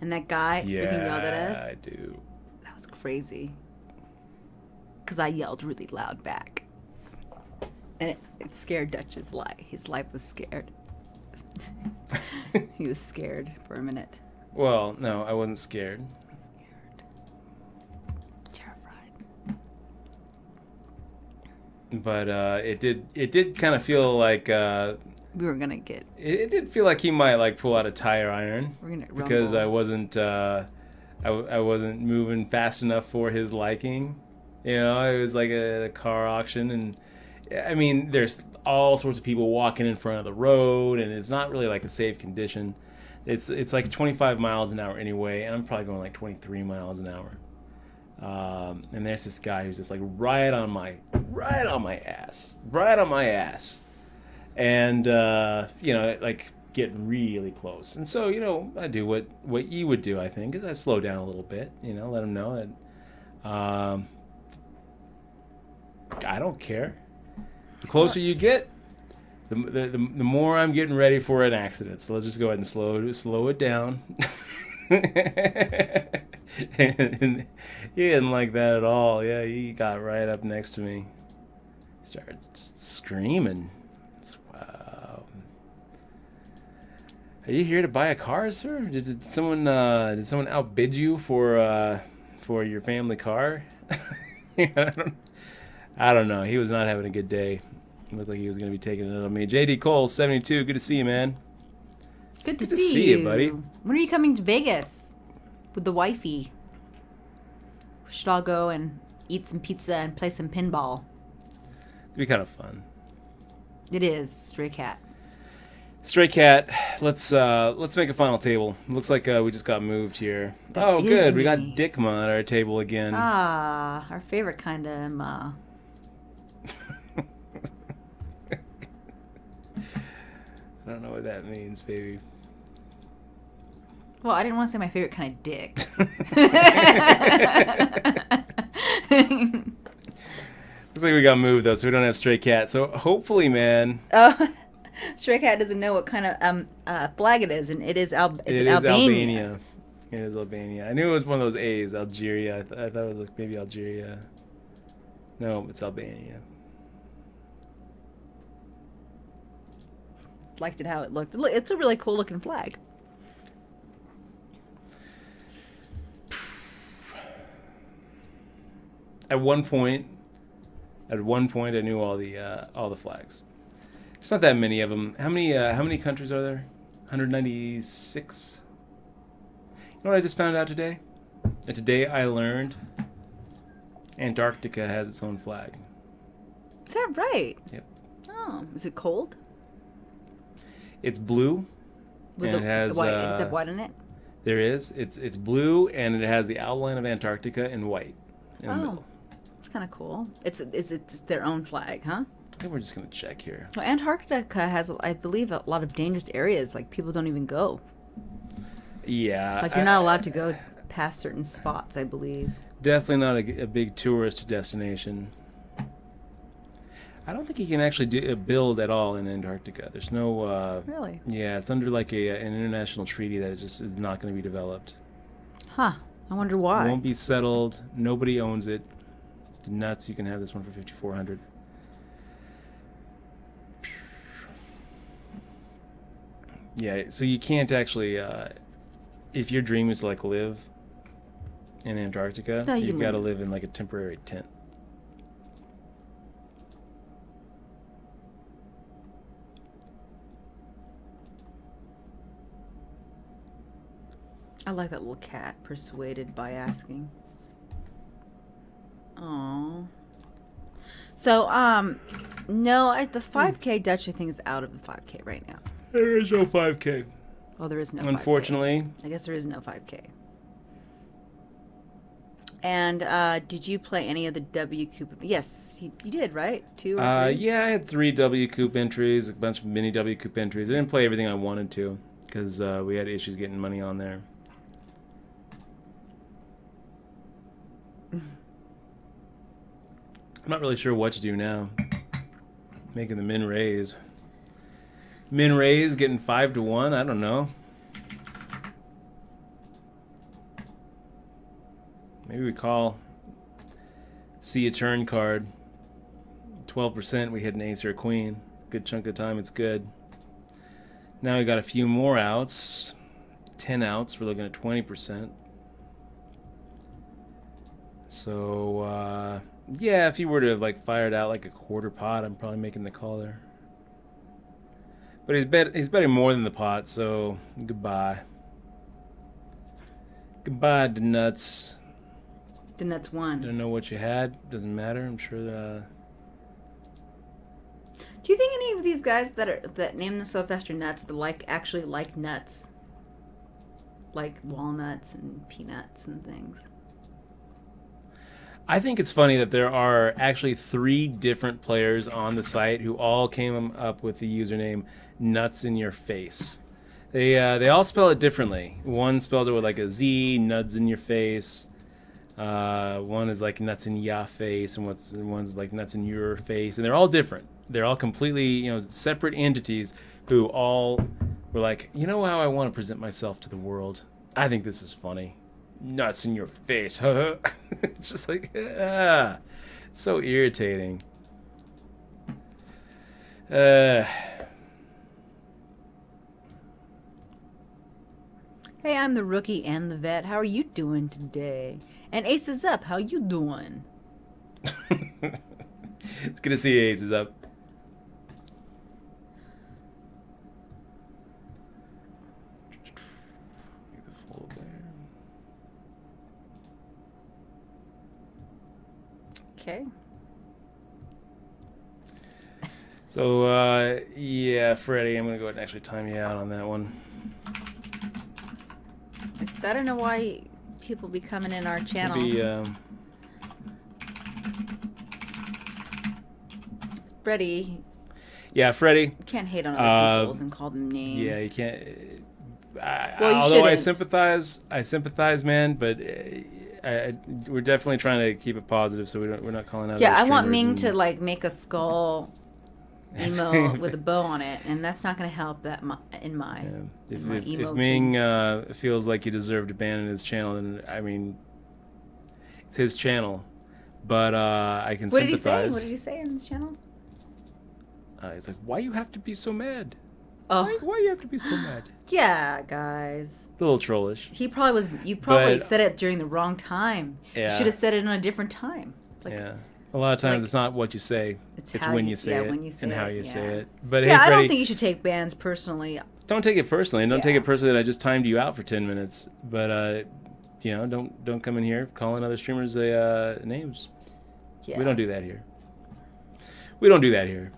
And that guy freaking yelled at us? Yeah, I do. That was crazy. Because I yelled really loud back. And it scared Dutch's life. His life was scared. He was scared for a minute. Well, no, I wasn't scared. But it did kind of feel like we were gonna get. It did feel like he might like pull out a tire iron. We're gonna because I wasn't I wasn't moving fast enough for his liking. You know, it was like a car auction, and I mean, there's all sorts of people walking in front of the road, and it's not really like a safe condition. It's like 25 miles an hour anyway, and I'm probably going like 23 miles an hour. And there's this guy who's just like right on my ass, and you know, like getting really close. And so, you know, I do what you would do, I think, is I slow down a little bit, you know, let him know that I don't care. The closer you get, the more I'm getting ready for an accident. So let's just go ahead and slow it down. And he didn't like that at all. Yeah, he got right up next to me. Started just screaming. Wow. Are you here to buy a car, sir? Did someone outbid you for your family car? I don't know. He was not having a good day. It looked like he was going to be taking it on me. JD Cole 72. Good to see you, man. Good to see you, buddy. When are you coming to Vegas with the wifey? We should all go and eat some pizza and play some pinball. It'd be kind of fun. It is. Stray Cat. Stray Cat. Let's make a final table. Looks like we just got moved here. Oh, good. We got Dickma at our table again. Ah, our favorite kind of ma. I don't know what that means, baby. Well, I didn't want to say my favorite kind of dick. Looks like we got moved, though, so we don't have Stray Cat. So hopefully, man... Stray Cat doesn't know what kind of flag it is, and it is Albania. Albania. It is Albania. I knew it was one of those A's, Algeria. I thought it was like maybe Algeria. No, it's Albania. Liked it how it looked. It's a really cool looking flag. At one point, I knew all the flags. There's not that many of them. How many countries are there? 196. You know what I just found out today? That today I learned Antarctica has its own flag. Is that right? Yep. Oh, is it cold? It's blue. With and it has white. Does it have white in it? There is. It's blue, and it has the outline of Antarctica in white. In the middle. It's kind of cool. It's their own flag, huh? I think we're just gonna check here. Well, Antarctica has, I believe, a lot of dangerous areas. Like people don't even go. Yeah. Like you're not allowed to go past certain spots, I believe. Definitely not a big tourist destination. I don't think you can actually build at all in Antarctica. There's no... really? Yeah, it's under like an international treaty that it just is not going to be developed. Huh. I wonder why. It won't be settled. Nobody owns it. Nuts, you can have this one for $5,400. Yeah, so you can't actually... if your dream is to like live in Antarctica, no, you've got to live in like a temporary tent. I like that little cat, persuaded by asking. Oh. So, no, the 5K Dutch, I think, is out of the 5K right now. There is no 5K. Oh, there is no 5K. Unfortunately. I guess there is no 5K. And did you play any of the W Coop? Yes, you did, right? 2 or 3? Yeah, I had 3 W Coop entries, a bunch of mini W Coop entries. I didn't play everything I wanted to because we had issues getting money on there. I'm not really sure what to do now. Making the min raise. Min raise getting 5-1. I don't know. Maybe we call. See a turn card. 12%. We hit an ace or a queen. Good chunk of time. It's good. Now we got a few more outs. 10 outs. We're looking at 20%. So yeah, if you were to have like fired out like a quarter pot, I'm probably making the call there. But he's betting more than the pot, so goodbye. Goodbye, the nuts. The nuts won. Don't know what you had. Doesn't matter. I'm sure that. Do you think any of these guys that name themselves after nuts actually like nuts, like walnuts and peanuts and things? I think it's funny that there are actually 3 different players on the site who all came up with the username Nuts in Your Face. They all spell it differently. One spells it with like a Z, Nuts in Your Face. One is like Nuts in Ya Face, and one's like Nuts in Your Face, and they're all different. They're all completely separate entities who all were like, you know how I want to present myself to the world? I think this is funny. Nuts in your face. It's just like, it's so irritating. Hey, I'm the rookie and the vet. How are you doing today? And Ace is up. How you doing? It's good to see Ace is up. Okay. So, yeah, Freddie, I'm going to go ahead and actually time you out on that one. I don't know why people be coming in our channel. Freddie. Yeah, Freddie. You can't hate on other people's and call them names. Yeah, you can't. Although I sympathize, man, but we're definitely trying to keep it positive, so we're not calling out. Yeah, I want Ming to like make a skull emote with a bow on it, and that's not going to help that in my if emote. If Ming feels like he deserved to ban his channel, then I mean, it's his channel, but I can sympathize. What did he say on his channel? He's like, why you have to be so mad? Oh, why you have to be so mad? Yeah, guys. A little trollish. He probably was. You probably said it during the wrong time. Yeah. You should have said it in a different time. Like, yeah. A lot of times it's not what you say. It's when you say it when you say and how it, you yeah. say it. But yeah, hey, I Freddie, don't think you should take bans personally. don't take it personally. And don't take Yeah. it personally that I just timed you out for 10 minutes. But, don't come in here calling other streamers names. Yeah. We don't do that here. We don't do that here.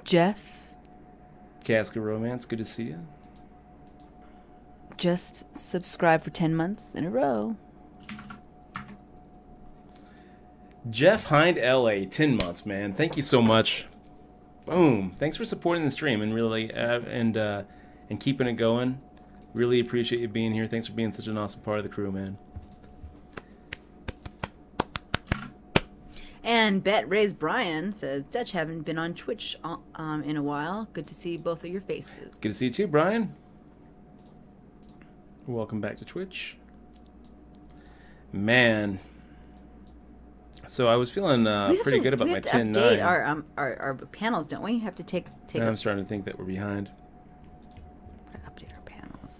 Jeff, Casca Romance, good to see you. just subscribed for 10 months in a row. Jeff Hind LA, 10 months, man. Thank you so much. Boom. Thanks for supporting the stream and really and keeping it going. Really appreciate you being here. Thanks for being such an awesome part of the crew, man. And Bet Raise Brian says, Dutch, haven't been on Twitch in a while. Good to see both of your faces. Good to see you too, Brian. Welcome back to Twitch. Man. So I was feeling pretty good about my 10-9. We have to update our panels, don't we? Have to take I'm starting to think that we're behind. Update our panels.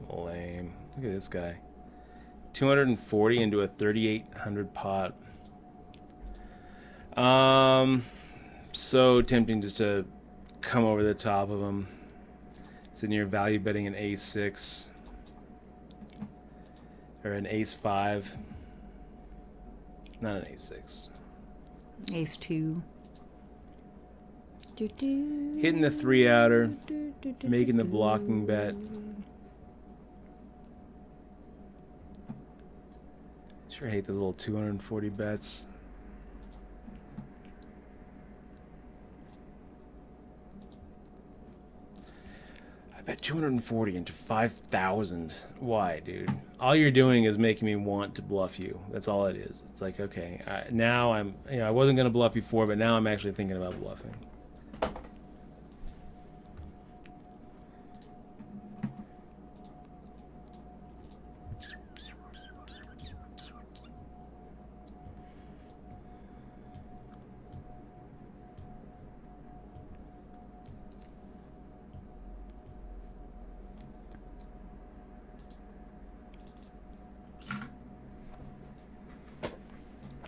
Lame. Look at this guy. 240 into a 3,800 pot. So tempting just to come over the top of him. Sitting here value betting an ace 6 or an ace 5. Not an ace 6. Ace 2. Hitting the 3-outer, making the blocking bet. Sure hate those little 240 bets. I bet 240 into 5,000. Why, dude? All you're doing is making me want to bluff you. That's all it is. It's like, okay, now I wasn't going to bluff before, but now I'm actually thinking about bluffing.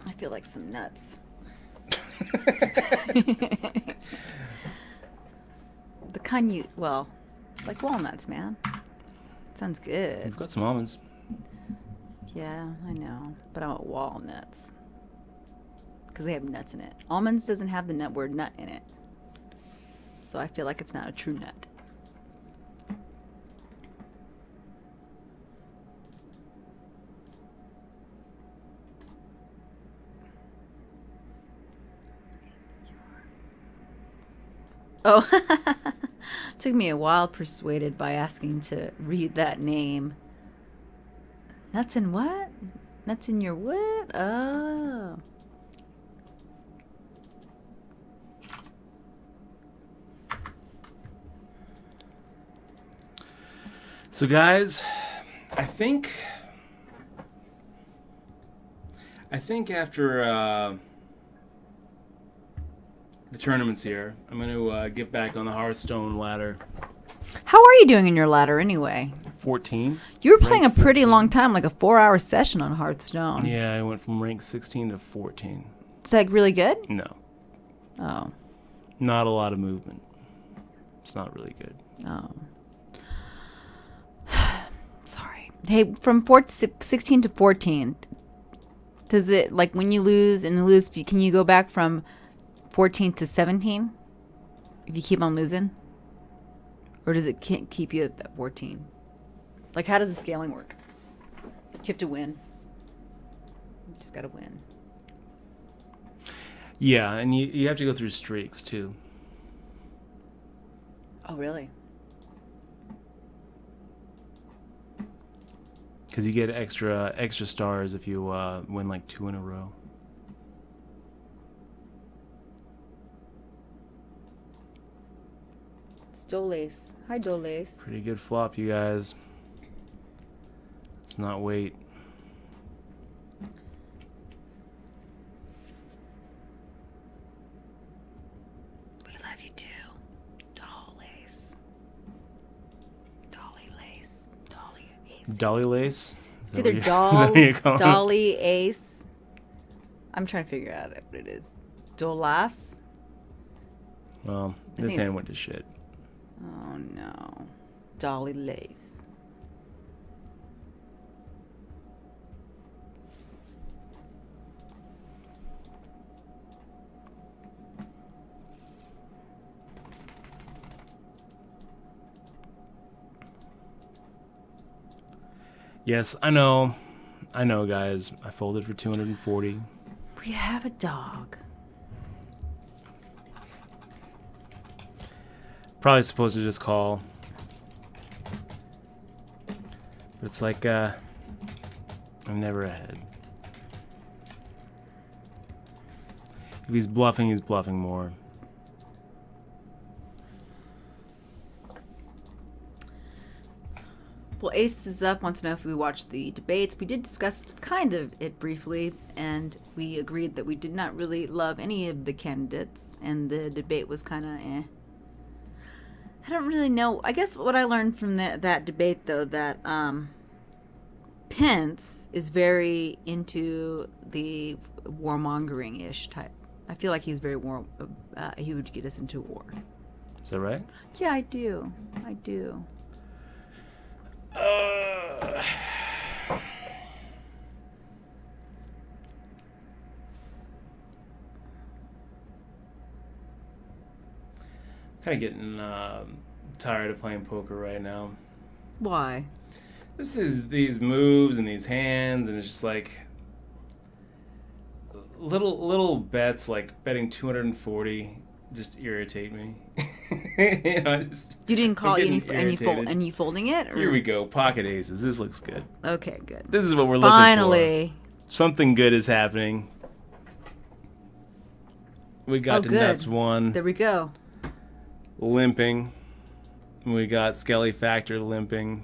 I feel like some nuts. The kind you, well, like walnuts, man. Sounds good. We've got some almonds. Yeah, I know. But I want walnuts. Because they have nuts in it. Almonds doesn't have the word nut in it. So I feel like it's not a true nut. Oh, took me a while persuaded by asking to read that name. Nuts in what? Nuts in your what? Oh. So guys, I think after the tournament's here, I'm going to get back on the Hearthstone ladder. How are you doing in your ladder anyway? 14. You were playing a pretty long time, like a 4-hour session on Hearthstone. Yeah, I went from rank 16 to 14. Is that really good? No. Oh. Not a lot of movement. It's not really good. Oh. Sorry. Hey, from 16 to 14, does it, like, when you lose, can you go back from 14 to 17 if you keep on losing? Or does it keep you at that 14? Like, how does the scaling work? Do you have to win? You just got to win. Yeah, and you have to go through streaks, too. Oh, really? Because you get extra stars if you win, like, 2 in a row. Doles. Hi, Doles. Pretty good flop, you guys. Let's not wait. We love you too. Doles. Dolly Lace? It's either Dolly, Ace. I'm trying to figure out what it is. Dolas? Well, this hand went to shit. Oh no. Dolly Lace. Yes, I know. I know, guys. I folded for 240. We have a dog. Probably supposed to just call. But it's like, I'm never ahead. If he's bluffing more. Well, Ace is up, wants to know if we watched the debates. We did discuss kind of it briefly, and we agreed that we did not really love any of the candidates, and the debate was kind of eh. I don't really know. I guess what I learned from that debate, though, that Pence is very into the warmongering-ish type. I feel like he's very warm. He would get us into war. Is that right? Yeah, I do. I do. Kind of getting tired of playing poker right now. Why? This is these moves and these hands, and it's just like little bets, like betting 240, just irritate me. You know, you didn't call and you folding it? Or? Here we go, pocket aces. This looks good. Okay, good. This is what we're Finally. looking for. Something good is happening. We got to nuts one. There we go. Limping. We got Skelly Factor limping.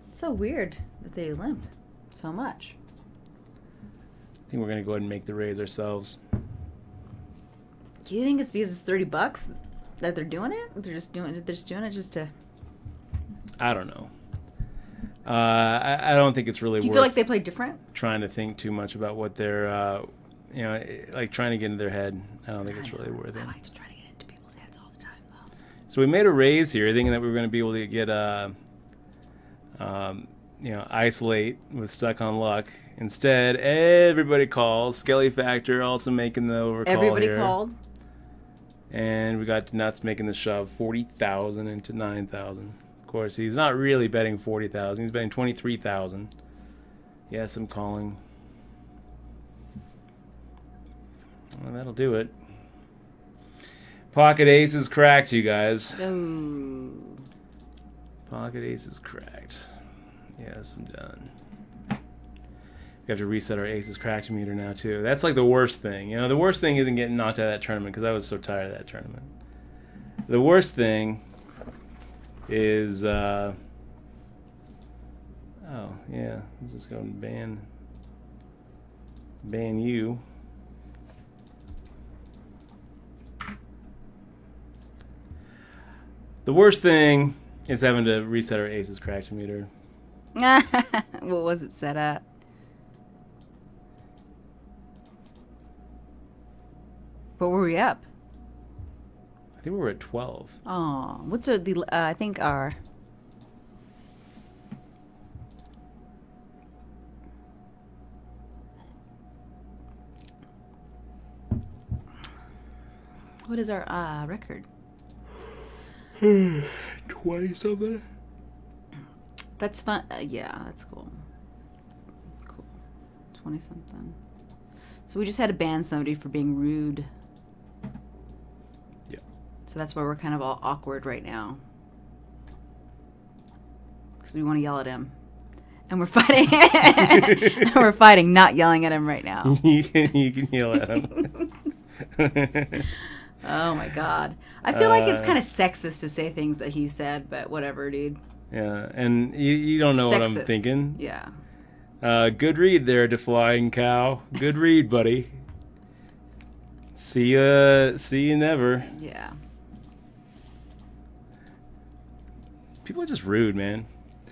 It's so weird that they limp so much. I think we're gonna go ahead and make the raise ourselves. Do you think it's because it's $30 that they're doing it? They're just doing it just to. I don't know. I don't think it's really. Do you feel like they play different? Trying to think too much about what they're, like trying to get into their head. I don't think it's really worth it. I like to try to get into people's heads all the time, though. So we made a raise here, thinking that we were going to be able to get isolate with Stuck on Luck. Instead, everybody calls. Skelly Factor also making the overcall. Everybody here. Called. And we got nuts making the shove 40,000 into 9,000. Of course, he's not really betting 40,000. He's betting 23,000. Yes, I'm calling. Well, that'll do it. Pocket ace is cracked, you guys. Oh. Pocket ace is cracked. Yes, I'm done. We have to reset our aces cracked meter now, too. That's like the worst thing. You know, the worst thing isn't getting knocked out of that tournament, because I was so tired of that tournament. The worst thing is, oh, yeah, let's just go and ban you. The worst thing is having to reset our aces cracked meter. What was it set at? What were we up? I think we were at 12. Oh, what's the? I think our. What is our record? 20 something. That's fun. Yeah, that's cool. Cool. 20 something. So we just had to ban somebody for being rude. Yeah. So that's why we're kind of all awkward right now. Because we want to yell at him. And we're fighting. And we're fighting, not yelling at him right now. you can yell at him. Oh my god. I feel like it's kind of sexist to say things that he said, but whatever, dude. Yeah, and you don't know Sexist. what I'm thinking. Yeah. Good read there, Deflying Cow. Good read, buddy. See you never. Yeah. People are just rude, man.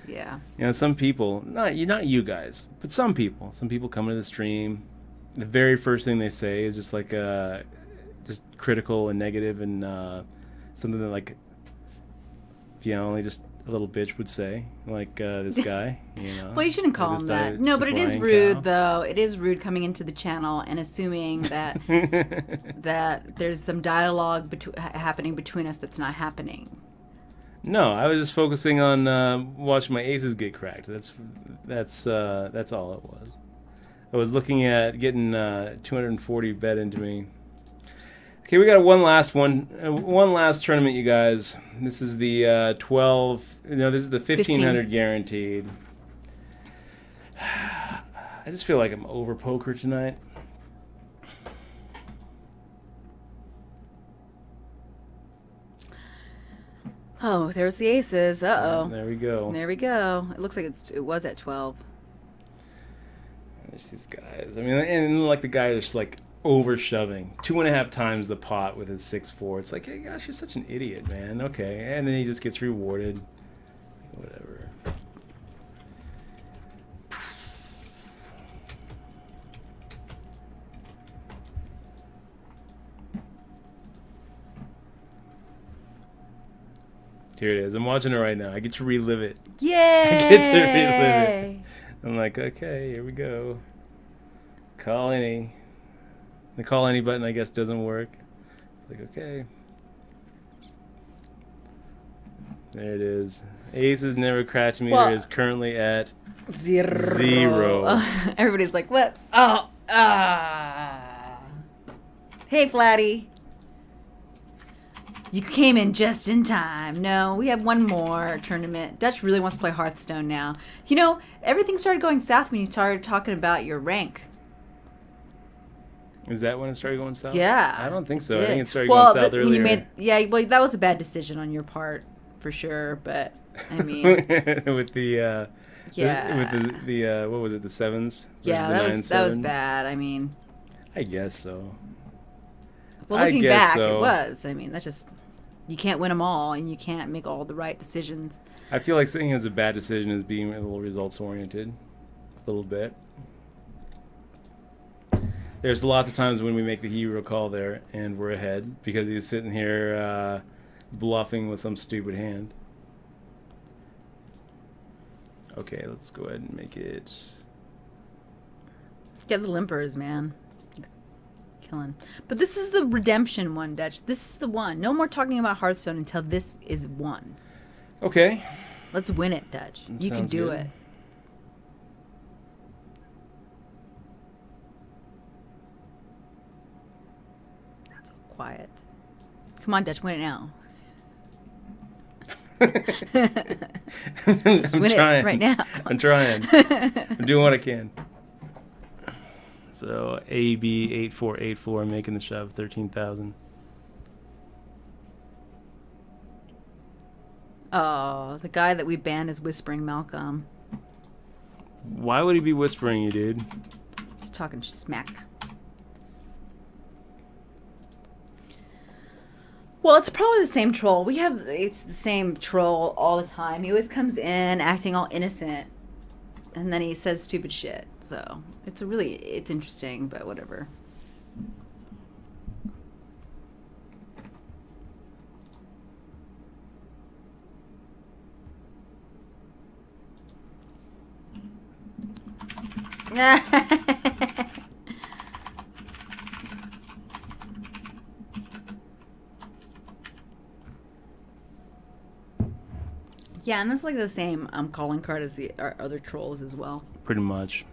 Yeah. You know, some people, not you guys, but some people come into the stream. The very first thing they say is just like just critical and negative and something that like, you know, only just a little bitch would say, like this guy. You know. Well, you shouldn't call him that. No, but it is rude, though. It is rude coming into the channel and assuming that that there's some dialogue happening between us that's not happening. No, I was just focusing on watching my aces get cracked. That's all it was. I was looking at getting 240 bet into me. Okay, we got one last tournament, you guys. This is the 12. No, this is the 1500 guaranteed. I just feel like I'm over poker tonight. Oh, there's the aces. Uh-oh. There we go. There we go. It looks like it was at 12. There's these guys. I mean, and like the guy just like over shoving 2.5 times the pot with his 6-4. It's like, hey, gosh, you're such an idiot, man. Okay, and then he just gets rewarded. Whatever. Here it is. I'm watching it right now. I get to relive it. Yay! I get to relive it. I'm like, okay, here we go. Call any. The call any button, I guess, doesn't work. It's like, okay. There it is. Aces Never Crash Meter is currently at 0. Everybody's like, what? Oh, Hey, Flatty. You came in just in time. No, we have one more tournament. Dutch really wants to play Hearthstone now. You know, everything started going south when you started talking about your rank. Is that when it started going south? Yeah. I don't think so. I think it started going south earlier. Well, that was a bad decision on your part, for sure. But, I mean... with the... With the what was it, the 7s? Yeah, that was bad. I mean... I guess so. Well, looking back, it was. I mean, that's just... You can't win them all, and you can't make all the right decisions. I feel like saying it's a bad decision is being a little results-oriented. A little bit. There's lots of times when we make the hero call there, and we're ahead, because he's sitting here bluffing with some stupid hand. Okay, let's go ahead and make it... Get the limpers, man. Killing. But this is the redemption one, Dutch. This is the one. No more talking about Hearthstone until this is won. Okay. Let's win it, Dutch. You can do it. That's all quiet. Come on, Dutch. Win it now. I'm trying. It right now. I'm trying. I'm doing what I can. So AB8484 making the shove 13,000. Oh, the guy that we banned is whispering Malcolm. Why would he be whispering you, dude? Just talking smack. Well, it's probably the same troll. It's the same troll all the time. He always comes in acting all innocent, and then he says stupid shit. So it's interesting, but whatever. Yeah, and that's like the same calling card as our other trolls as well. Pretty much.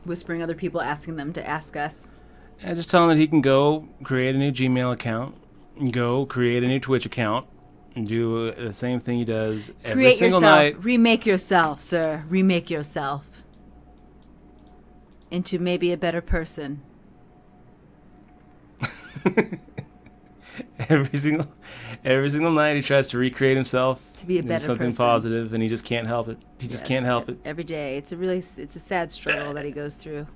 Whispering other people, asking them to ask us. Yeah, just tell him that he can go create a new Gmail account, go create a new Twitch account, and do the same thing he does every single night. Remake yourself, sir. Remake yourself into maybe a better person. Every single night he tries to recreate himself to be a better something person. Positive, and he just can't help it. He just can't help it. Every day, it's a sad struggle that he goes through.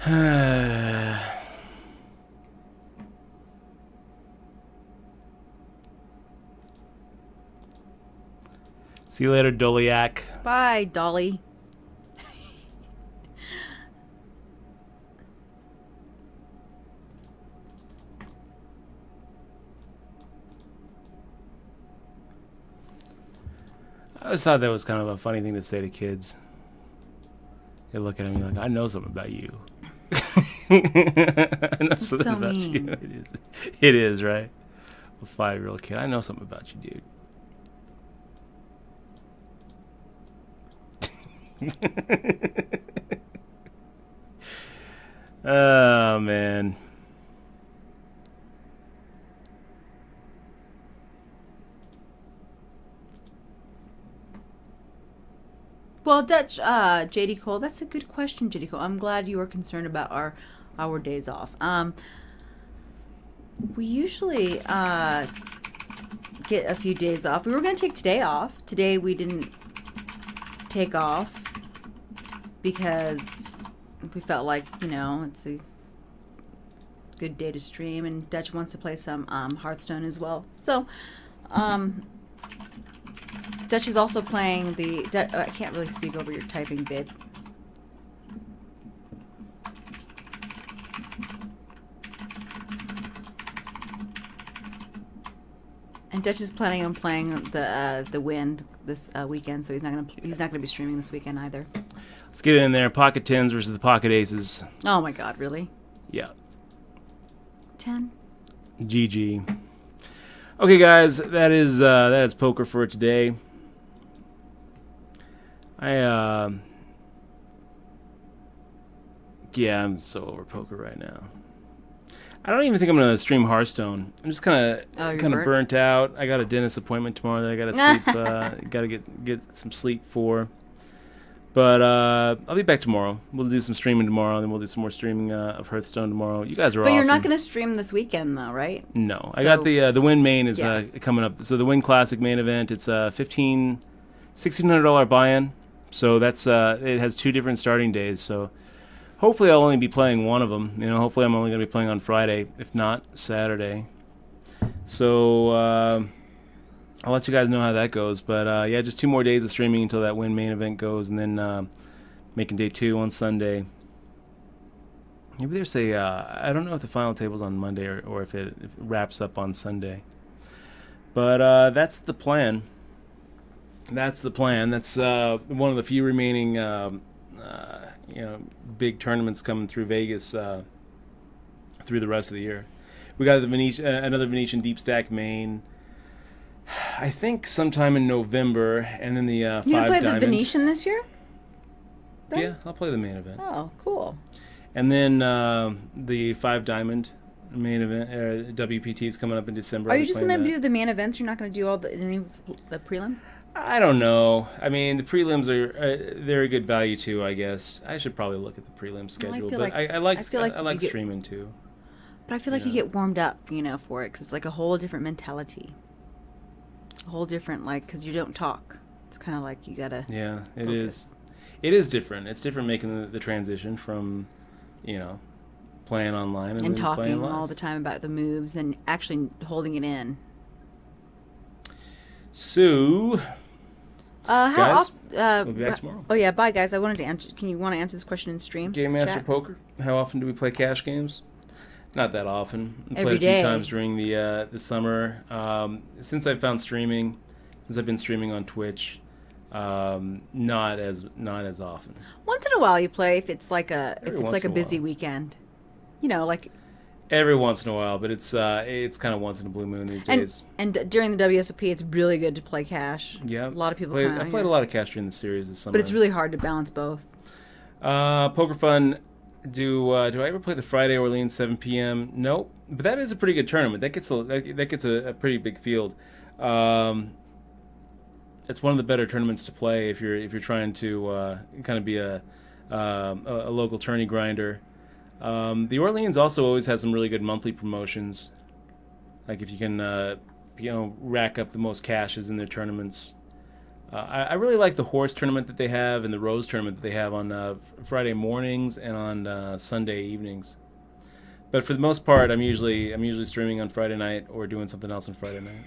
See you later, Doliak. Bye, Dolly. I always thought that was kind of a funny thing to say to kids. They look at him and you're like, I know something about you. I know something so about mean. you. It is. It is, right? A 5-year-old kid. I know something about you, dude. Oh, man. Well, Dutch, JD Cole, that's a good question, JD Cole. I'm glad you were concerned about our days off. We usually get a few days off. We were going to take today off. Today we didn't take off because we felt like, you know, it's a good day to stream, and Dutch wants to play some Hearthstone as well. So, Dutch is also playing the... I can't really speak over your typing bit. And Dutch is planning on playing the Wind this weekend, so he's not gonna be streaming this weekend either. Let's get in there. Pocket 10s versus the Pocket Aces. Oh my God, really? Yeah. 10? GG. Okay, guys, that is poker for today. Yeah, I'm so over poker right now. I don't even think I'm gonna stream Hearthstone. I'm just kind of burnt out. I got a dentist appointment tomorrow that I gotta sleep. Gotta get some sleep for. But I'll be back tomorrow. We'll do some streaming tomorrow, and then we'll do some more streaming of Hearththone tomorrow. You guys are awesome. But you're not going to stream this weekend, though, right? No. So, I got the Win main is coming up. So the Win Classic main event, it's a $1,600 buy-in. So that's it has 2 different starting days. So hopefully I'll only be playing one of them. You know, hopefully I'm only going to be playing on Friday, if not Saturday. So I'll let you guys know how that goes. But yeah, just 2 more days of streaming until that Win main event goes, and then making day 2 on Sunday. Maybe there's I don't know if the final table's on Monday or if it wraps up on Sunday. But that's the plan. That's the plan. That's one of the few remaining big tournaments coming through Vegas through the rest of the year. We got the another Venetian Deep Stack main, I think sometime in November, and then the 5 Diamond. You gonna play the Venetian this year? Then? Yeah, I'll play the main event. Oh, cool. And then the 5 Diamond main event, WPT is coming up in December. Are you just gonna do the main events? You're not gonna do all the prelims? I don't know. I mean, the prelims are they're a good value too, I guess. I should probably look at the prelim schedule, but I like streaming too. But I feel like you get warmed up, for it, because it's like a whole different mentality. A whole different, because you don't talk. It's kind of like you gotta. Yeah, it focus. is. It is different. It's different making the transition from, playing online and then talking playing live. All the time about the moves and actually holding it in. So, guys, we'll be back tomorrow. Oh yeah, bye guys. I wanted to answer. You want to answer this question in stream? Game Master Poker. How often do we play cash games? Not that often. We Every played day. a few times during the summer. Since I've found streaming, since I've been streaming on Twitch, not as often. Once in a while you play if it's like a busy while. weekend. Every once in a while, but it's kind of once in a blue moon these days. And during the WSOP, it's really good to play cash. Yeah, a lot of people. I played a lot of cash during the series this summer, but it's really hard to balance both. Poker Fun. Do I ever play the Friday Orleans 7 p.m.? Nope, but that is a pretty good tournament. That gets a pretty big field. It's one of the better tournaments to play if you're trying to kind of be a local tourney grinder. The Orleans also always has some really good monthly promotions. Like if you can rack up the most cashes in their tournaments, I really like the horse tournament that they have and the rose tournament that they have on Friday mornings and on Sunday evenings. But for the most part, I'm usually streaming on Friday night or doing something else on Friday night.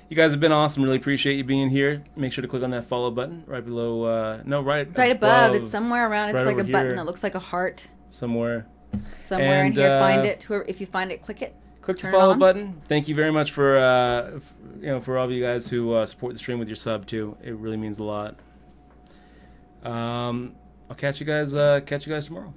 You guys have been awesome. Really appreciate you being here. Make sure to click on that follow button right below. Right above. It's somewhere around. It's right like a button here. that looks like a heart. Somewhere in here. Find it. If you find it, click it. Click the follow button. Thank you very much for for all of you guys who support the stream with your sub too. It really means a lot. I'll catch you guys tomorrow.